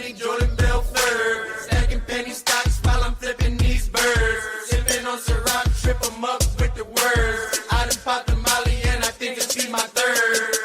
money, Jordan Belfort. Stacking penny stocks while I'm flipping these birds. Sipping on Ciroc, trip 'em up with the words. I done popped the Molly and I think it's be my third.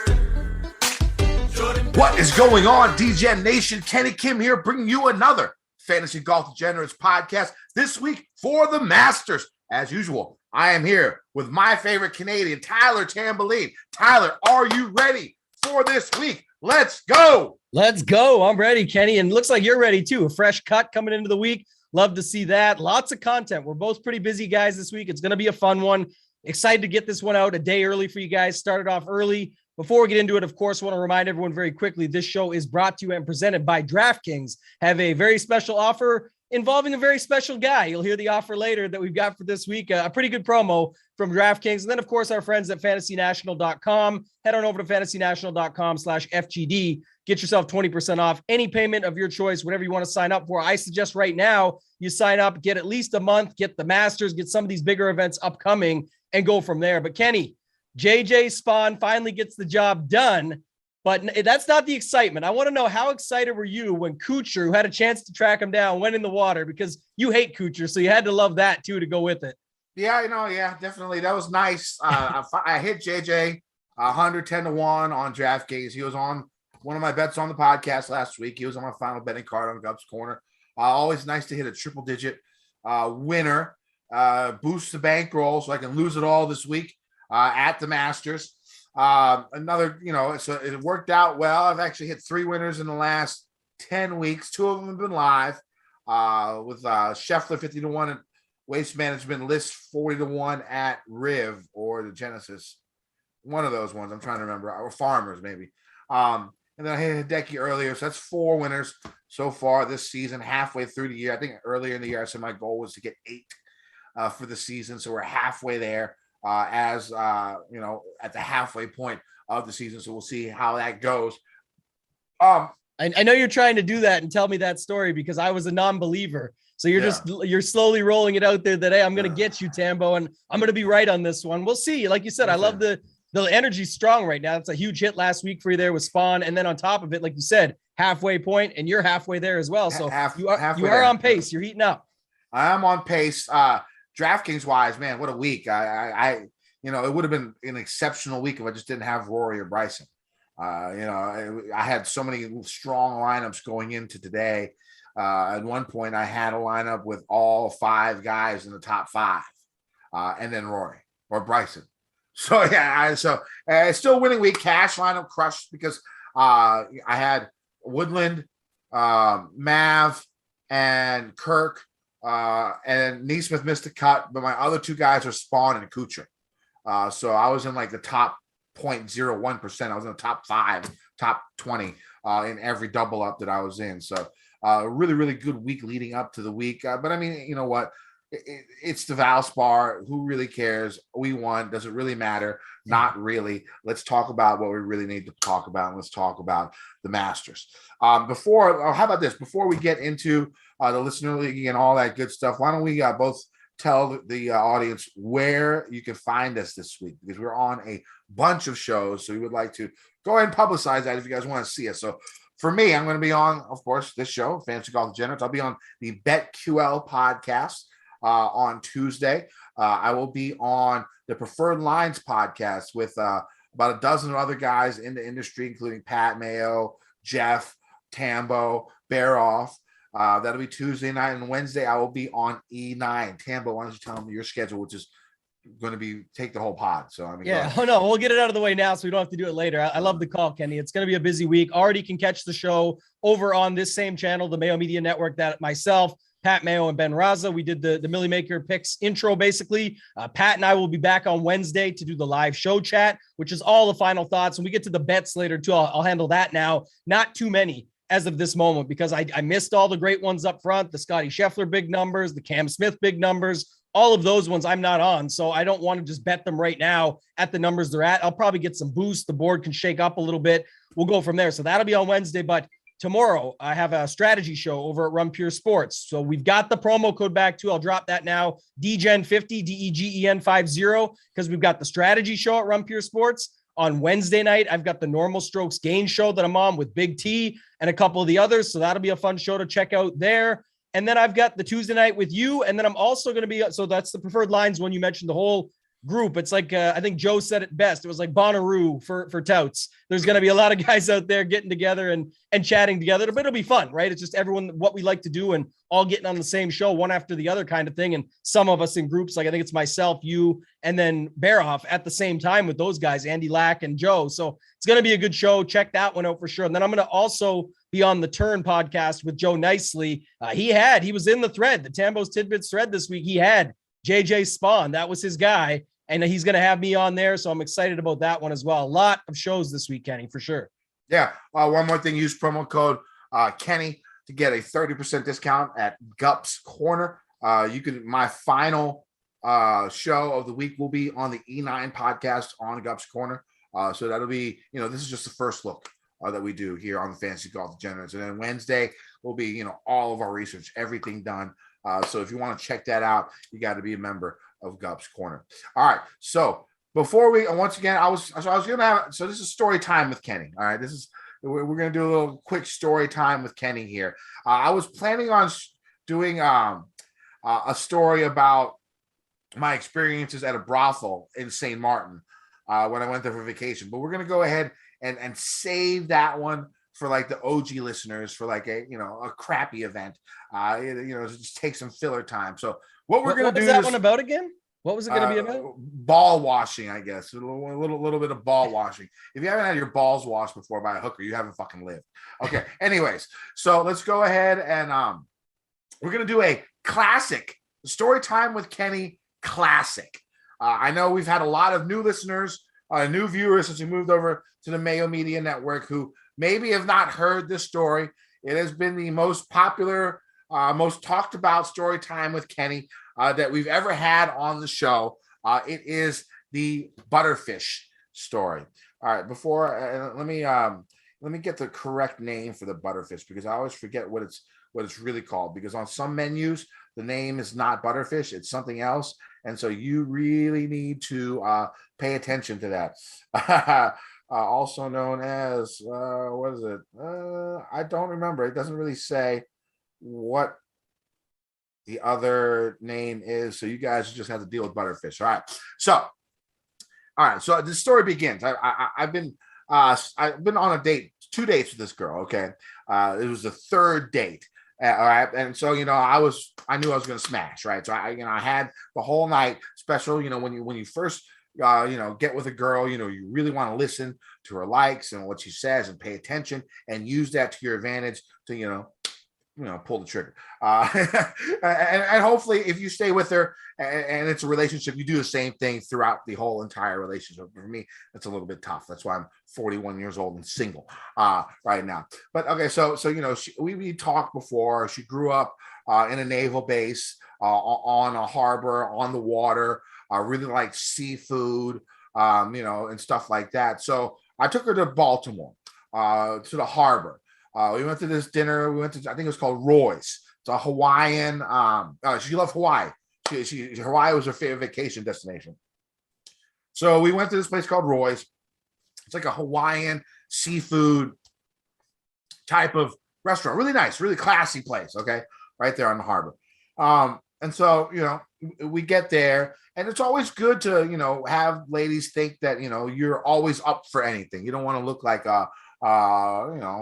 What is going on, DGen Nation? Kenny Kim here, bringing you another Fantasy Golf Degenerates podcast this week for the Masters. As usual, I am here with my favorite Canadian, Tyler Tamboline. Tyler, are you ready for this week? Let's go. Let's go. I'm ready, Kenny. And looks like you're ready too. A fresh cut coming into the week. Love to see that. Lots of content. We're both pretty busy guys this week. It's going to be a fun one. Excited to get this one out a day early for you guys. Started off early. Before we get into it, of course, I want to remind everyone very quickly, this show is brought to you and presented by DraftKings. Have a very special offer involving a very special guy. You'll hear the offer later that we've got for this week. A pretty good promo from DraftKings. And then, of course, our friends at fantasynational.com. Head on over to fantasynational.com/FGD. Get yourself 20% off any payment of your choice, whatever you want to sign up for. I suggest right now you sign up, get at least a month, get the Masters, get some of these bigger events upcoming, and go from there. But Kenny, JJ Spawn finally gets the job done. But that's not the excitement. I want to know, how excited were you when Kuchar, who had a chance to track him down, went in the water? Because you hate Kuchar, so you had to love that too to go with it. Yeah, definitely. That was nice. I hit JJ 110-1 on DraftKings. He was on one of my bets on the podcast last week. He was on my final betting card on Gup's Corner. Always nice to hit a triple-digit winner. Boost the bankroll so I can lose it all this week at the Masters. So it worked out well. I've actually hit 3 winners in the last 10 weeks. 2 of them have been live with Scheffler 50-1 and Waste Management List 40-1 at Riv or the Genesis. One of those ones I'm trying to remember, or Farmers maybe. And then I hit Hideki earlier. So that's 4 winners so far this season, halfway through the year. I think earlier in the year I said my goal was to get 8 for the season. So we're halfway there. At the halfway point of the season. So we'll see how that goes. I know you're trying to do that and tell me that story because I was a non-believer. So you're slowly rolling it out there that, hey, I'm going to get you, Tambo, and I'm going to be right on this one. We'll see. Like you said, I love the energy's strong right now. It's a huge hit last week for you there with Spawn. And then on top of it, like you said, halfway point, and you're halfway there as well. So you are on pace. You're heating up. I am on pace. DraftKings wise, man, what a week. It would have been an exceptional week if I just didn't have Rory or Bryson. I had so many strong lineups going into today. At one point I had a lineup with all 5 guys in the top 5 and then Rory or Bryson. So still winning week. Cash lineup crushed because I had Woodland, Mav, and Kirk. And Neesmith missed the cut, but my other 2 guys are Spawn and Kuchar. So I was in like the top 0.01%. I was in the top 5, top 20 in every double up that I was in. So really, really good week leading up to the week. But I mean, you know what? It's the Valspar. Who really cares? We won. Does it really matter? Not really. Let's talk about what we really need to talk about. And let's talk about the Masters. How about this? Before we get into the listener league and all that good stuff, why don't we both tell the audience where you can find us this week, because we're on a bunch of shows. So we would like to go ahead and publicize that if you guys want to see us. So for me, I'm going to be on, of course, this show, Fantasy Golf Degenerates. I'll be on the BetQL podcast on Tuesday. I will be on the Preferred Lines podcast with about a dozen other guys in the industry, including Pat Mayo, Jeff, Tambo, Baroff. That'll be Tuesday night, and Wednesday I will be on E9. Tambo, why don't you tell them your schedule, which is going to be take the whole pod. So we'll get it out of the way now so we don't have to do it later. I love the call, Kenny. It's going to be a busy week. Already can catch the show over on this same channel, the Mayo Media Network, that myself, Pat Mayo, and Ben Raza, we did the Millie Maker picks intro, basically. Pat and I will be back on Wednesday to do the live show chat, which is all the final thoughts. And we get to the bets later too. I'll handle that now. Not too many as of this moment, because I missed all the great ones up front, the Scotty Scheffler big numbers, the Cam Smith big numbers, all of those ones I'm not on. So I don't want to just bet them right now at the numbers they're at. I'll probably get some boost. The board can shake up a little bit. We'll go from there. So that'll be on Wednesday, but tomorrow I have a strategy show over at Run Pure Sports. So we've got the promo code back too. I'll drop that now. DGen50, DEGEN50, because we've got the strategy show at Run Pure Sports. On Wednesday night, I've got the Normal Strokes Gain show that I'm on with Big T and a couple of the others. So that'll be a fun show to check out there. And then I've got the Tuesday night with you. And then I'm also going to be, so that's the Preferred Lines when you mentioned the whole group. It's like, I think Joe said it best. It was like Bonnaroo for touts. There's going to be a lot of guys out there getting together and chatting together, but it'll be fun, right? It's just everyone, what we like to do and all getting on the same show, one after the other kind of thing. And some of us in groups, like I think it's myself, you, and then Barahoff at the same time with those guys, Andy Lack and Joe. So it's going to be a good show. Check that one out for sure. And then I'm going to also be on the Turn podcast with Joe Nicely. He was in the thread, the Tambo's Tidbits thread this week. He had JJ Spawn. That was his guy. And he's going to have me on there. So I'm excited about that one as well. A lot of shows this week, Kenny, for sure. Yeah. One more thing, use promo code Kenny to get a 30% discount at Gup's Corner. My final show of the week will be on the E9 podcast on Gup's Corner. So that'll be, this is just the first look that we do here on the Fantasy Golf Degenerates. And then Wednesday will be, all of our research, everything done. So if you want to check that out, you got to be a member of Gup's Corner. All right. So before we, once again, this is story time with Kenny. All right. We're going to do a little quick story time with Kenny here. I was planning on doing a story about my experiences at a brothel in St. Martin when I went there for vacation, but we're going to go ahead and save that one for like the OG listeners for like a crappy event. Just take some filler time. So what we're going to do is that one about again? What was it going to be about? Ball washing, I guess. A little bit of ball washing. If you haven't had your balls washed before by a hooker, you haven't fucking lived. Okay. Anyways, so let's go ahead and we're going to do a classic story time with Kenny classic. I know we've had a lot of new listeners, new viewers since we moved over to the Mayo Media Network who maybe have not heard this story. It has been the most popular, most talked about story time with Kenny that we've ever had on the show. It is the Butterfish story. All right, before let me get the correct name for the Butterfish because I always forget what it's really called, because on some menus the name is not Butterfish, it's something else, and so you really need to pay attention to that. Also known as what is it? I don't remember. It doesn't really say what the other name is, so you guys just have to deal with Butterfish. All right. So this story begins. I've been on a date, 2 dates with this girl. Okay, it was the third date. All right, and so I knew I was going to smash. Right, so I had the whole night special. When you first get with a girl, you really want to listen to her likes and what she says and pay attention and use that to your advantage to pull the trigger. And hopefully if you stay with her and it's a relationship, you do the same thing throughout the whole entire relationship. For me, that's a little bit tough. That's why I'm 41 years old and single right now. But okay, so we talked before. She grew up in a naval base on a harbor on the water. Really like seafood, and stuff like that. So I took her to Baltimore, to the harbor. We went to this dinner. I think it was called Roy's. It's a Hawaiian. She loved Hawaii. Hawaii was her favorite vacation destination. So we went to this place called Roy's. It's like a Hawaiian seafood type of restaurant. Really nice, really classy place. Okay, right there on the harbor. And so we get there, and it's always good to have ladies think that you're always up for anything. You don't want to look like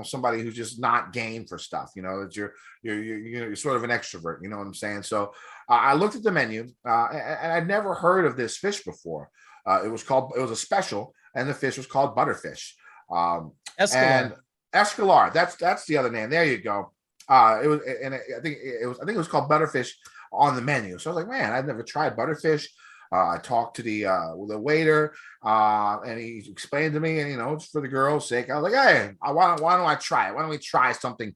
somebody who's just not game for stuff. That you're sort of an extrovert. You know what I'm saying? So I looked at the menu, and I'd never heard of this fish before. It was a special, and the fish was called Butterfish. Escalar. That's the other name. There you go. It was, and I think it was called Butterfish on the menu. So I was like, man, I've never tried Butterfish. I talked to the waiter, and he explained to me, and it's for the girl's sake. I was like, hey, why don't I try it? Why don't we try something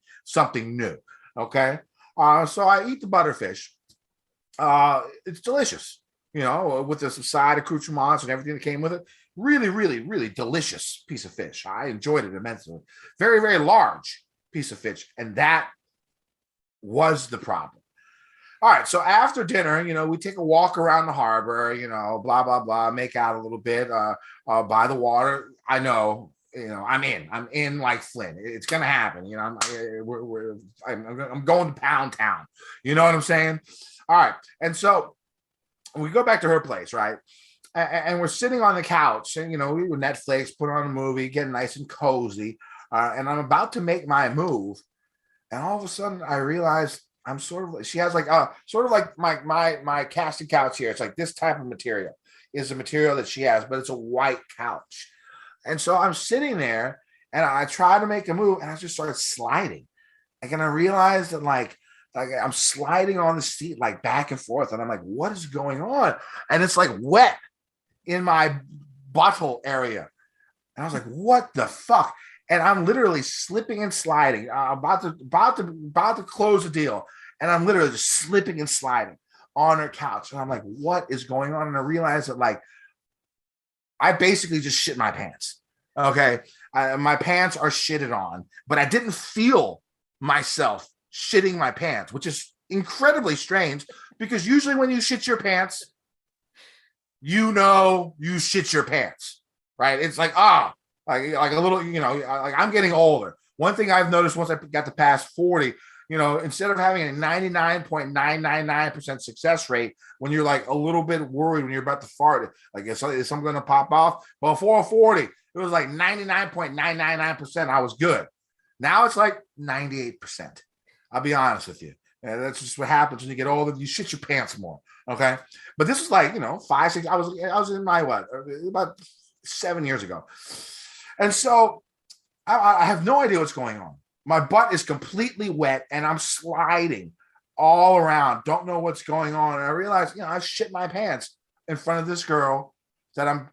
new? Okay. So I eat the Butterfish. It's delicious, with the side accoutrements and everything that came with it. Really, really, really delicious piece of fish. I enjoyed it immensely. Very, very large piece of fish, and that was the problem. All right. So after dinner, we take a walk around the harbor, blah, blah, blah, make out a little bit by the water. I know, I'm in like Flynn. It's going to happen. I'm going to Pound Town. You know what I'm saying? All right. And so we go back to her place, right? And we're sitting on the couch and, we were Netflix, put on a movie, getting nice and cozy. And I'm about to make my move. And all of a sudden I realized I'm she has like sort of like my casting couch here. It's like this type of material is the material that she has, but it's a white couch. And so I'm sitting there and I try to make a move and I just started sliding. Like, and I realized that like I'm sliding on the seat, like back and forth. And I'm like, what is going on? And it's like wet in my butthole area. And I was like, what the fuck? And I'm literally slipping and sliding. About to close the deal. And I'm literally just slipping and sliding on her couch. And I'm like, what is going on? And I realized that like, I basically just shit my pants. Okay. My pants are shitted on, but I didn't feel myself shitting my pants, which is incredibly strange because usually when you shit your pants, you shit your pants, right? It's like, like a little, like I'm getting older. One thing I've noticed once I got to past 40, instead of having a 99.999% success rate, when you're like a little bit worried when you're about to fart, like is something going to pop off? Before 40, it was like 99.999%. I was good. Now it's like 98%. I'll be honest with you. And that's just what happens when you get older. You shit your pants more. Okay. But this was like, 5, 6, I was in my about 7 years ago. And so I have no idea what's going on. My butt is completely wet and I'm sliding all around. Don't know what's going on. And I realized, I shit my pants in front of this girl that I'm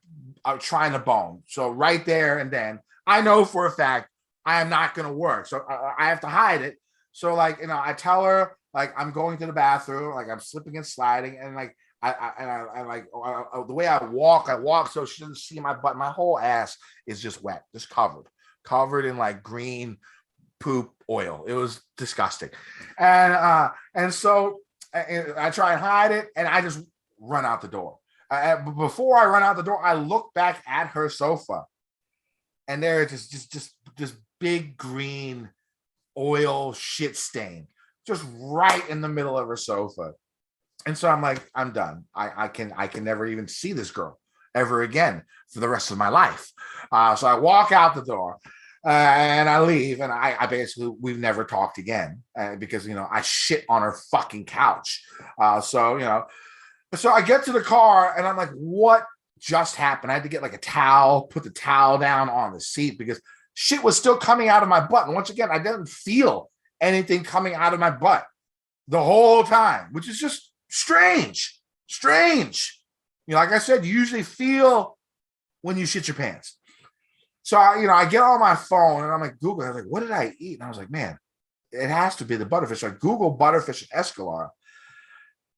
trying to bone. So right there and then I know for a fact I am not going to work. So I have to hide it. So like, I tell her like I'm going to the bathroom, like I'm slipping and sliding. And like, the way I walk so she doesn't see my butt. My whole ass is just wet, just covered in like green poop oil. It was disgusting. And so I try and hide it and I just run out the door. Before I run out the door, I look back at her sofa and there is just big green oil shit stain just right in the middle of her sofa. And so I'm like, I'm done. I can never even see this girl ever again for the rest of my life. So I walk out the door and I leave, and I basically, we've never talked again because, I shit on her fucking couch. So I get to the car and I'm like, what just happened? I had to get like a towel, put the towel down on the seat because shit was still coming out of my butt. And once again, I didn't feel anything coming out of my butt the whole time, which is just strange. Like I said, you usually feel when you shit your pants. So I get on my phone and I'm like, Google. I was like, what did I eat? And I was like, man, it has to be the butterfish. So I Google butterfish escalar.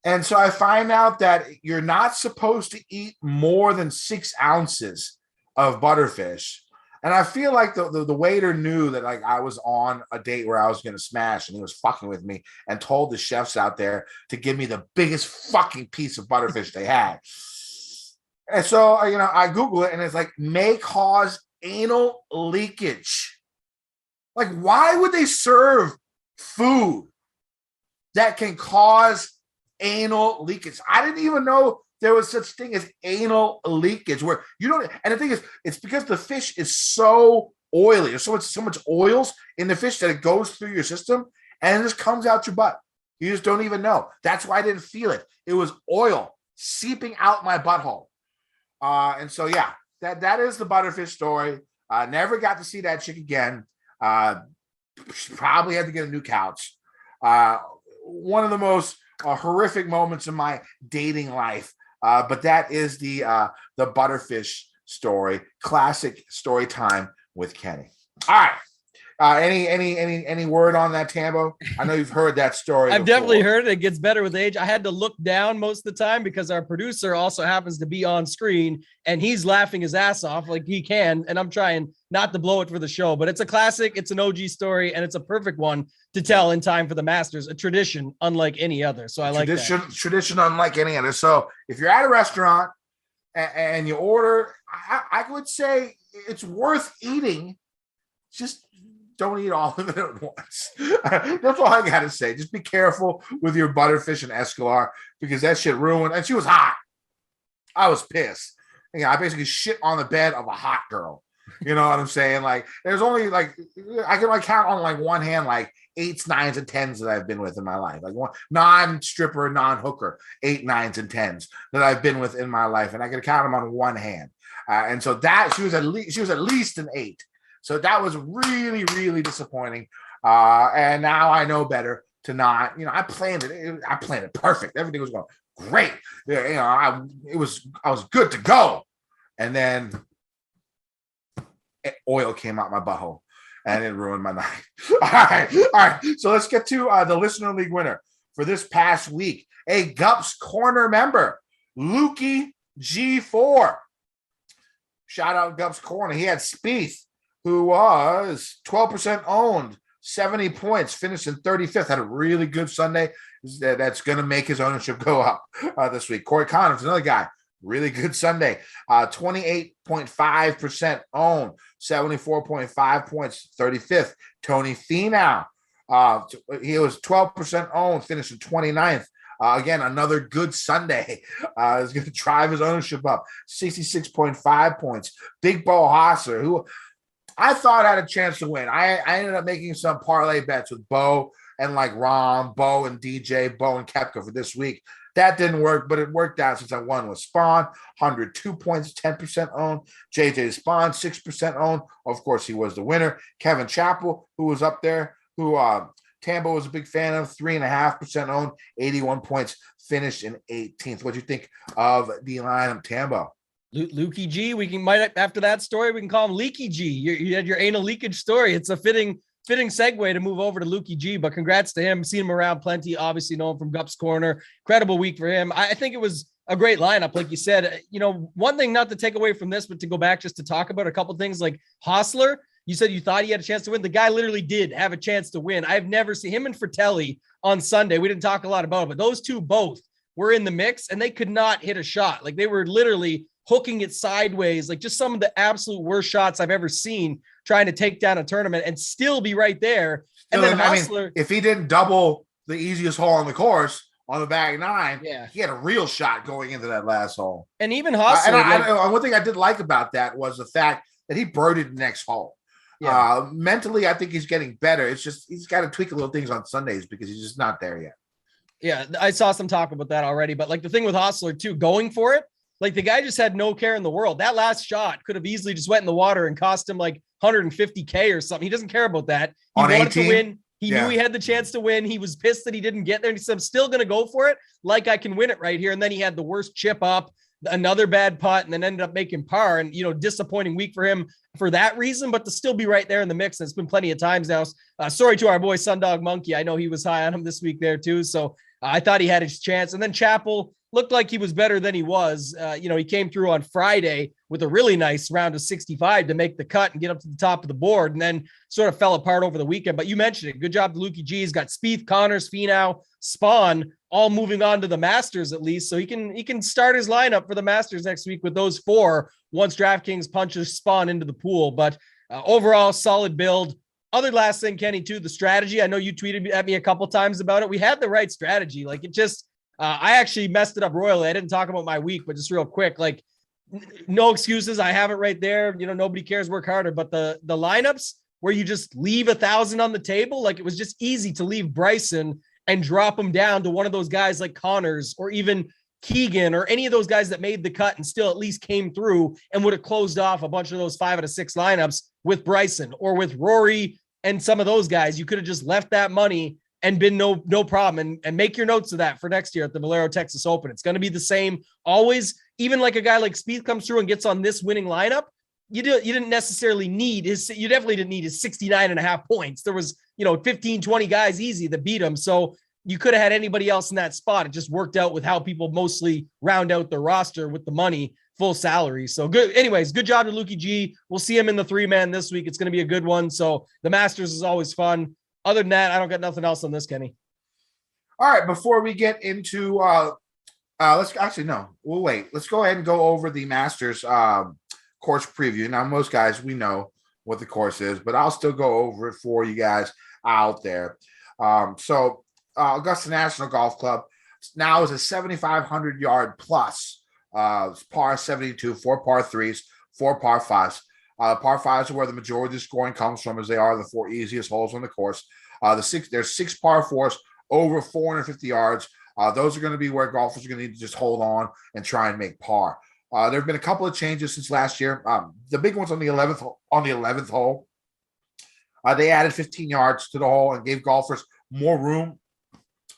And so I find out that you're not supposed to eat more than 6 ounces of butterfish. And I feel like the waiter knew that like I was on a date where I was going to smash and he was fucking with me and told the chefs out there to give me the biggest fucking piece of butterfish they had. And so, I Google it and it's like may cause anal leakage. Like, why would they serve food that can cause anal leakage? I didn't even know there was such thing as anal leakage where you don't. And the thing is, it's because the fish is so oily. There's so much oils in the fish that it goes through your system and it just comes out your butt. You just don't even know. That's why I didn't feel it. It was oil seeping out my butthole. And so, yeah, that is the butterfish story. Never got to see that chick again. Probably had to get a new couch. One of the most horrific moments in my dating life. But that is the butterfish story. Classic story time with Kenny. All right. Any word on that, Tambo? I know you've heard that story. I've before. definitely heard it. It gets better with age. I had to look down most of the time because our producer also happens to be on screen and he's laughing his ass off like he can. And I'm trying not to blow it for the show, but it's a classic. It's an OG story and it's a perfect one to tell in time for the Masters, a tradition unlike any other. So I like that. Tradition unlike any other. So if you're at a restaurant and you order, I would say it's worth eating. Just don't eat all of it at once. That's all I got to say. Just be careful with your butterfish and escalar because that shit ruined. And she was hot. I was pissed. I basically shit on the bed of a hot girl. You know what I'm saying? Like, there's only like, I can count on like one hand, like 8s, 9s, and 10s that I've been with in my life. Like one non-stripper, non-hooker, 8, 9s, and 10s that I've been with in my life. And I can count them on one hand. And so that she was at least an 8. So that was really, really disappointing. And now I know better to not, I planned it perfect. Everything was going great. I was good to go. And then oil came out my butthole and it ruined my night. All right. So let's get to the Listener League winner for this past week. A Gups Corner member, Lukey G4. Shout out Gups Corner. He had Spieth, who was 12% owned, 70 points, finished in 35th, had a really good Sunday. That's going to make his ownership go up this week. Corey Connors, another guy, really good Sunday, 28.5% owned, 74.5 points, 35th. Tony Finau, he was 12% owned, finished in 29th. Again, another good Sunday. Is going to drive his ownership up, 66.5 points. Big Bo Hosser, who I thought had a chance to win. I ended up making some parlay bets with Bo and like Rom, Bo and DJ, Bo and Koepka for this week. That didn't work, but it worked out since I won with Spawn, 102 points, 10% owned. JJ Spawn, 6% owned. Of course, he was the winner. Kevin Chappell, who was up there, who Tambo was a big fan of, 3.5% owned, 81 points, finished in 18th. What do you think of the lineup, Tambo? Lukey G, might after that story, we can call him Leaky G. You had your anal leakage story. It's a fitting segue to move over to Lukey G, but congrats to him. Seen him around plenty, obviously know him from Gups Corner. Incredible week for him. I think it was a great lineup. Like you said, one thing not to take away from this, but to go back just to talk about a couple things like Hostler. You said you thought he had a chance to win. The guy literally did have a chance to win. I've never seen him and Fratelli on Sunday. We didn't talk a lot about it, but those two both were in the mix and they could not hit a shot. Like they were literally hooking it sideways, like just some of the absolute worst shots I've ever seen trying to take down a tournament and still be right there. And then Hostler, if he didn't double the easiest hole on the course on the back 9, he had a real shot going into that last hole. And even Hostler. One thing I did like about that was the fact that he birdied the next hole. Mentally, I think he's getting better. It's just he's got to tweak a little things on Sundays because he's just not there yet. Yeah, I saw some talk about that already. But like the thing with Hostler too, going for it, like the guy just had no care in the world. That last shot could have easily just went in the water and cost him like $150K or something. He doesn't care about that. He wanted to win. He knew he had the chance to win. He was pissed that he didn't get there. And he said, I'm still going to go for it. Like I can win it right here. And then he had the worst chip up, another bad putt, and then ended up making par. And, disappointing week for him for that reason, but to still be right there in the mix. And it's been plenty of times now. Sorry to our boy Sundog Monkey. I know he was high on him this week there too. So I thought he had his chance. And then Chappell looked like he was better than he was. He came through on Friday with a really nice round of 65 to make the cut and get up to the top of the board, and then sort of fell apart over the weekend. But you mentioned it. Good job to Lukey G. He's got Spieth, Connors, Finau, Spawn, all moving on to the Masters at least. So he can start his lineup for the Masters next week with those 4 once DraftKings punches Spawn into the pool. But overall, solid build. Other last thing, Kenny, too, the strategy. I know you tweeted at me a couple times about it. We had the right strategy. Like it just, I actually messed it up royally. I didn't talk about my week, but just real quick, like no excuses. I have it right there. Nobody cares, work harder, but the lineups where you just leave 1,000 on the table, like it was just easy to leave Bryson and drop him down to one of those guys like Connors or even Keegan or any of those guys that made the cut and still at least came through and would have closed off a bunch of those 5 out of 6 lineups with Bryson or with Rory and some of those guys. You could have just left that money and been no problem. And make your notes of that for next year at the Valero Texas Open. It's going to be the same always. Even like a guy like Spieth comes through and gets on this winning lineup, you didn't necessarily need you definitely didn't need his 69.5 points. There was, 15, 20 guys easy that beat him. So you could have had anybody else in that spot. It just worked out with how people mostly round out their roster with the money, full salary. So good. Anyways, good job to Lukey G. We'll see him in the 3-man this week. It's going to be a good one. So the Masters is always fun. Other than that, I don't got nothing else on this, Kenny. All right. Before we get into, we'll wait. Let's go ahead and go over the Masters course preview. Now, most guys, we know what the course is, but I'll still go over it for you guys out there. Augusta National Golf Club now is a 7,500 yard plus, par 72, 4 par 3s, 4 par 5s. Par 5s are where the majority of the scoring comes from, as they are the 4 easiest holes on the course. There's 6 par 4s over 450 yards. Those are going to be where golfers are going to need to just hold on and try and make par. There have been a couple of changes since last year. The big ones on the 11th hole. They added 15 yards to the hole and gave golfers more room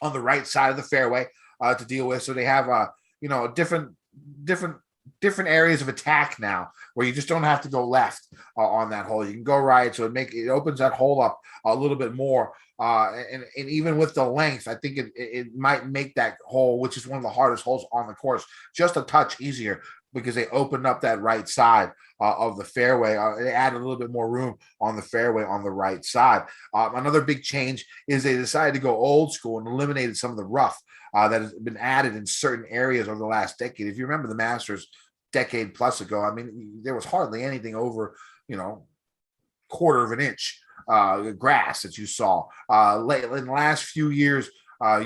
on the right side of the fairway to deal with. So they have different areas of attack now, where you just don't have to go left on that hole. You can go right, so it opens that hole up a little bit more. And even with the length, I think it might make that hole, which is one of the hardest holes on the course, just a touch easier, because they opened up that right side of the fairway. They added a little bit more room on the fairway on the right side. Another big change is they decided to go old school and eliminated some of the rough that has been added in certain areas over the last decade. If you remember the Masters decade plus ago, I mean, there was hardly anything over, quarter of an inch grass that you saw. In the last few years,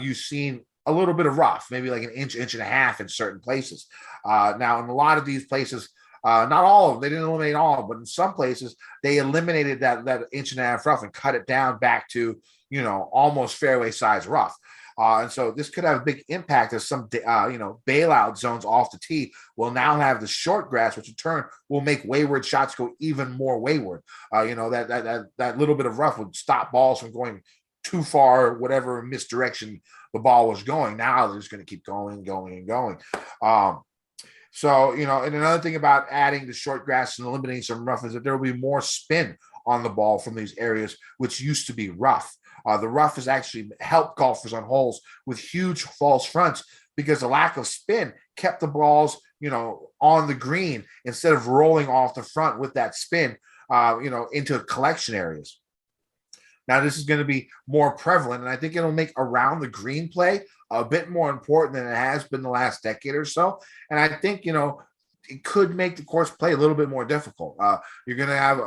you've seen a little bit of rough, maybe like an inch and a half in certain places. Now, in a lot of these places, not all of them, they didn't eliminate all of them, but in some places, they eliminated that inch and a half rough and cut it down back to, almost fairway size rough. And so this could have a big impact, as some, bailout zones off the tee will now have the short grass, which in turn will make wayward shots go even more wayward. That little bit of rough would stop balls from going too far, whatever misdirection the ball was going. Now they're just going to keep going. And another thing about adding the short grass and eliminating some rough is that there will be more spin on the ball from these areas, which used to be rough. The rough has actually helped golfers on holes with huge false fronts, because the lack of spin kept the balls, on the green instead of rolling off the front with that spin, into collection areas. Now, this is going to be more prevalent, and I think it'll make around the green play a bit more important than it has been the last decade or so. And I think, it could make the course play a little bit more difficult. You're going to have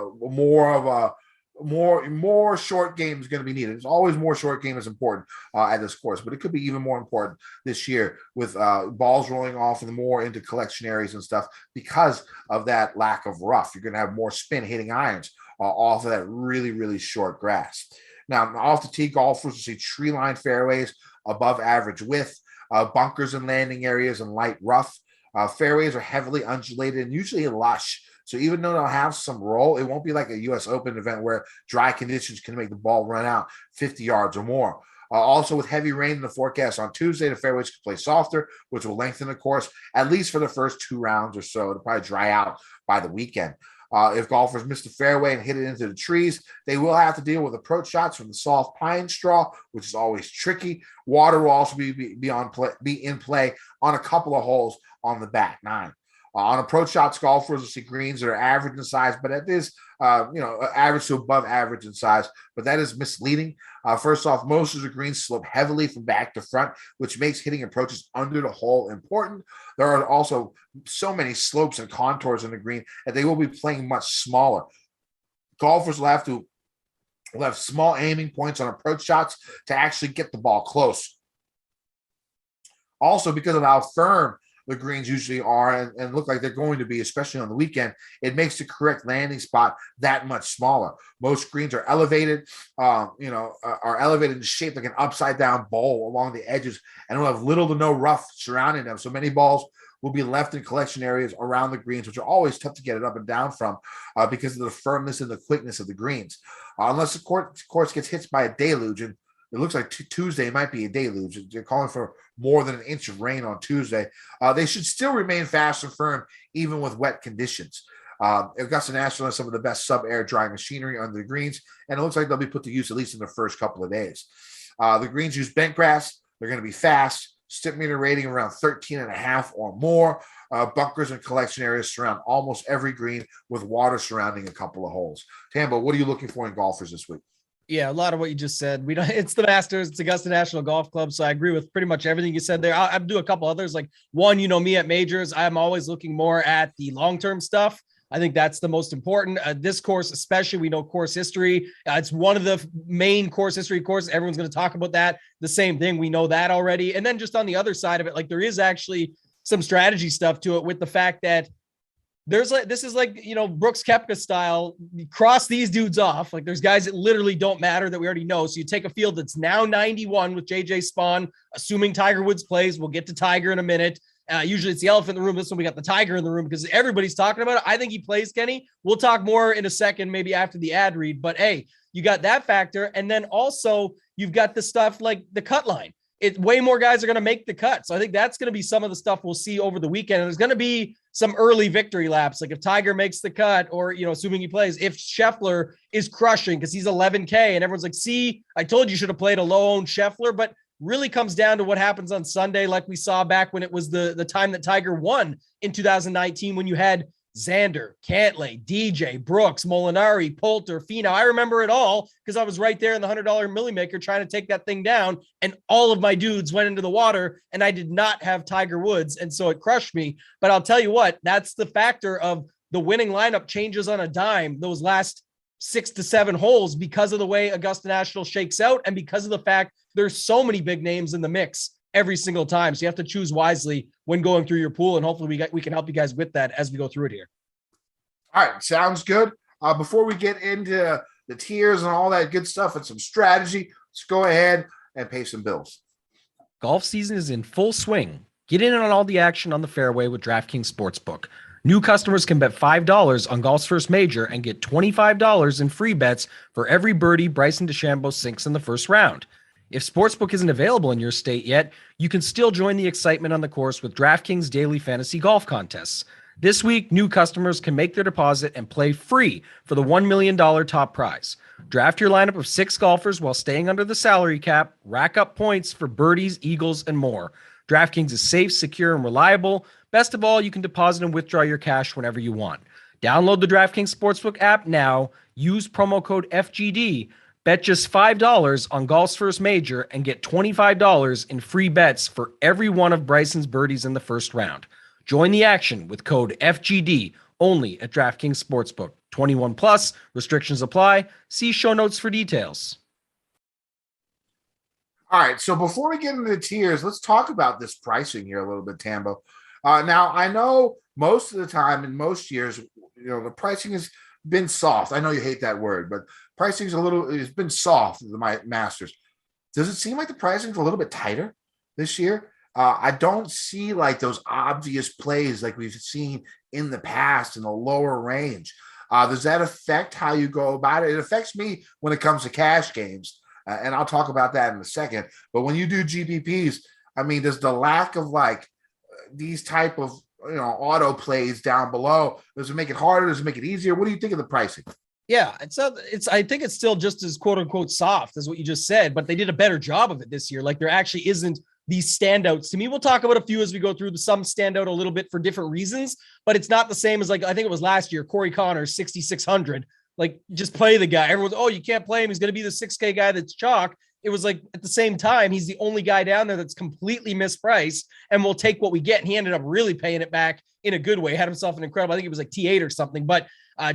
more short game is going to be needed. There's always more short game is important at this course, but it could be even more important this year with balls rolling off and more into collection areas and stuff because of that lack of rough. You're going to have more spin hitting irons off of that really, really short grass. Now, off the tee, golfers will see tree line fairways above average width, bunkers and landing areas, and light rough. Fairways are heavily undulated and usually lush. So even though they'll have some roll, it won't be like a U.S. Open event where dry conditions can make the ball run out 50 yards or more. Also, with heavy rain in the forecast on Tuesday, the fairways can play softer, which will lengthen the course, at least for the first 2 rounds or so. It'll probably dry out by the weekend. If golfers miss the fairway and hit it into the trees, they will have to deal with approach shots from the soft pine straw, which is always tricky. Water will also be in play on a couple of holes on the back 9. On approach shots, golfers will see greens that are average in size, but that is, average to above average in size, but that is misleading. First off, most of the greens slope heavily from back to front, which makes hitting approaches under the hole important. There are also so many slopes and contours in the green that they will be playing much smaller. Golfers will have small aiming points on approach shots to actually get the ball close. Also, because of how firm the greens usually are and look like they're going to be, especially on the weekend, it makes the correct landing spot that much smaller. Most greens are elevated, are elevated and shaped like an upside down bowl along the edges, and will have little to no rough surrounding them. So many balls will be left in collection areas around the greens, which are always tough to get it up and down from because of the firmness and the quickness of the greens. Unless the course gets hit by a deluge, and it looks like Tuesday might be a deluge. They're calling for more than an inch of rain on Tuesday. They should still remain fast and firm, even with wet conditions. Augusta National has some of the best sub-air drying machinery under the greens, and it looks like they'll be put to use at least in the first couple of days. The greens use bent grass. They're going to be fast. Stick-meter rating around 13.5 or more. Bunkers and collection areas surround almost every green with water surrounding a couple of holes. Tambo, what are you looking for in golfers this week? Yeah, a lot of what you just said. We don't. It's the Masters. It's Augusta National Golf Club. So I agree with pretty much everything you said there. I'll do a couple others. Like one, me at majors, I'm always looking more at the long-term stuff. I think that's the most important. This course, especially, we know course history. It's one of the main course history courses. Everyone's going to talk about that. The same thing. We know that already. And then just on the other side of it, like there is actually some strategy stuff to it with the fact that this is like, Brooks Koepka style, cross these dudes off. Like there's guys that literally don't matter that we already know. So you take a field that's now 91 with JJ Spaun, assuming Tiger Woods plays. We'll get to Tiger in a minute. Usually it's the elephant in the room. This one, we got the tiger in the room because everybody's talking about it. I think he plays, Kenny. We'll talk more in a second, maybe after the ad read, but hey, you got that factor. And then also you've got the stuff like the cut line. Way more guys are going to make the cut. So I think that's going to be some of the stuff we'll see over the weekend. And there's going to be some early victory laps. Like if Tiger makes the cut or, assuming he plays, if Scheffler is crushing because he's 11K and everyone's like, see, I told you should have played a low owned Scheffler, but really comes down to what happens on Sunday. Like we saw back when it was the time that Tiger won in 2019, when you had Xander, Cantlay, DJ, Brooks, Molinari, Poulter, Finau. I remember it all because I was right there in the $100 Millie Maker trying to take that thing down, and all of my dudes went into the water, and I did not have Tiger Woods, and so it crushed me. But I'll tell you what, that's the factor of the winning lineup changes on a dime those last 6 to 7 holes because of the way Augusta National shakes out and because of the fact there's so many big names in the mix every single time. So you have to choose wisely when going through your pool, and hopefully we can help you guys with that as we go through it here. All right, sounds good. Before we get into the tiers and all that good stuff and some strategy, let's go ahead and pay some bills. Golf season is in full swing. Get in on all the action on the fairway with DraftKings Sportsbook. New customers can bet $5 on golf's first major and get $25 in free bets for every birdie Bryson DeChambeau sinks in the first round. If Sportsbook isn't available in your state yet, you can still join the excitement on the course with DraftKings Daily Fantasy Golf Contests. This week, new customers can make their deposit and play free for the $1 million top prize. Draft your lineup of 6 golfers while staying under the salary cap, rack up points for birdies, eagles, and more. DraftKings is safe, secure, and reliable. Best of all, you can deposit and withdraw your cash whenever you want. Download the DraftKings Sportsbook app now. Use promo code FGD. Bet just $5 on golf's first major and get $25 in free bets for every one of Bryson's birdies in the first round. Join the action with code FGD only at DraftKings Sportsbook. 21 plus, restrictions apply. See show notes for details. All right, so before we get into the tiers, let's talk about this pricing here a little bit, Tambo. Now, I know most of the time in most years, the pricing has been soft. I know you hate that word, but pricing's it's been soft, my Masters. Does it seem like the pricing's a little bit tighter this year? I don't see like those obvious plays like we've seen in the past in the lower range. Does that affect how you go about it? It affects me when it comes to cash games, and I'll talk about that in a second. But when you do GPPs, I mean, does the lack of like these type of auto plays down below, does it make it harder? Does it make it easier? What do you think of the pricing? Yeah, I think it's still just as quote unquote soft as what you just said, but they did a better job of it this year. Like there actually isn't these standouts to me. We'll talk about a few as we go through. Some stand out a little bit for different reasons, but it's not the same as like, I think it was last year, Corey Connors, 6,600, like just play the guy. Everyone's, oh, you can't play him. He's going to be the 6K guy that's chalk. It was like at the same time, he's the only guy down there that's completely mispriced and we'll take what we get. And he ended up really paying it back in a good way. Had himself an incredible, I think it was like T8 or something. But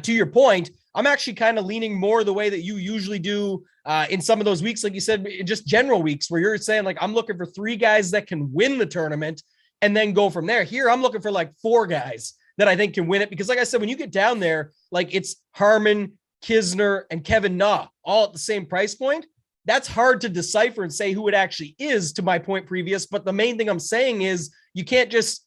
to your point, I'm actually kind of leaning more the way that you usually do in some of those weeks, like you said, just general weeks where you're saying like, I'm looking for 3 guys that can win the tournament and then go from there. Here, I'm looking for like 4 guys that I think can win it. Because like I said, when you get down there, like it's Harman, Kisner, and Kevin Na all at the same price point. That's hard to decipher and say who it actually is, to my point previous. But the main thing I'm saying is you can't just,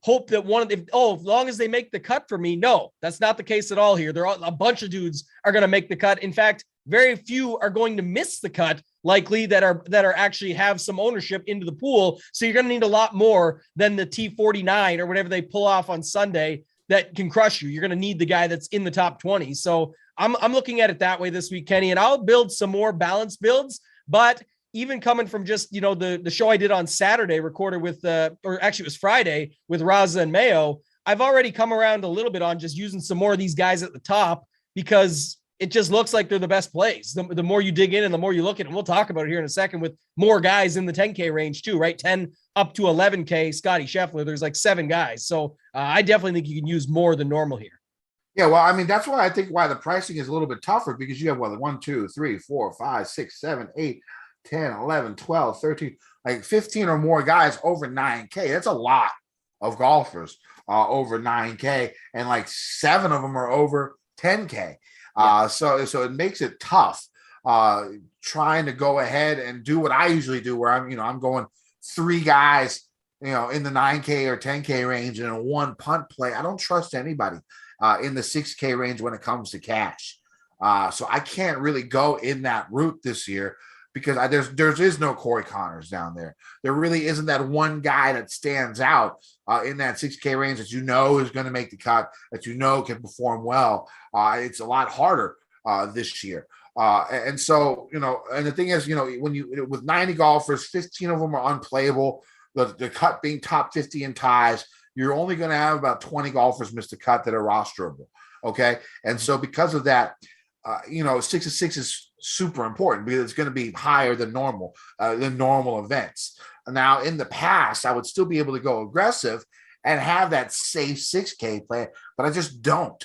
hope that one of them, as long as they make the cut for me. No, that's not the case at all here. A bunch of dudes are going to make the cut. In fact, very few are going to miss the cut, likely that are actually have some ownership into the pool. So you're going to need a lot more than the T49 or whatever they pull off on Sunday that can crush you. You're going to need the guy that's in the top 20. So I'm looking at it that way this week, Kenny, and I'll build some more balanced builds. But even coming from just, the show I did on Saturday, recorded with, or actually it was Friday with Raza and Mayo, I've already come around a little bit on just using some more of these guys at the top, because it just looks like they're the best plays. The more you dig in and the more you look at it, and we'll talk about it here in a second with more guys in the 10K range too, right? 10 up to 11K, Scotty Scheffler, there's like 7 guys. So I definitely think you can use more than normal here. Yeah, well, I mean, that's why I think why the pricing is a little bit tougher, because you have 1, 2, 3, 4, 5, 6, 7, 8, 10, 11, 12, 13, like 15 or more guys over 9K. That's a lot of golfers over 9K, and like 7 of them are over 10K. So it makes it tough trying to go ahead and do what I usually do, where I'm going 3 guys, in the 9K or 10K range and 1 punt play. I don't trust anybody in the 6K range when it comes to cash. So I can't really go in that route this year, because there is no Corey Connors down there. There really isn't that one guy that stands out in that 6K range that is going to make the cut, that can perform well. It's a lot harder this year. And so, and the thing is, when with 90 golfers, 15 of them are unplayable, the cut being top 50 in ties, you're only going to have about 20 golfers miss the cut that are rosterable. Okay. And so because of that, 6-6 is super important, because it's going to be higher than normal events. Now, in the past, I would still be able to go aggressive and have that safe 6K play, but I just don't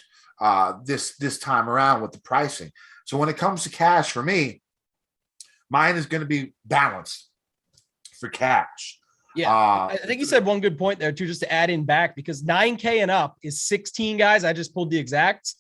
this time around with the pricing. So when it comes to cash, for me, mine is going to be balanced for cash. Yeah, I think you said one good point there too, just to add in back, because 9K and up is 16 guys. I just pulled the exacts.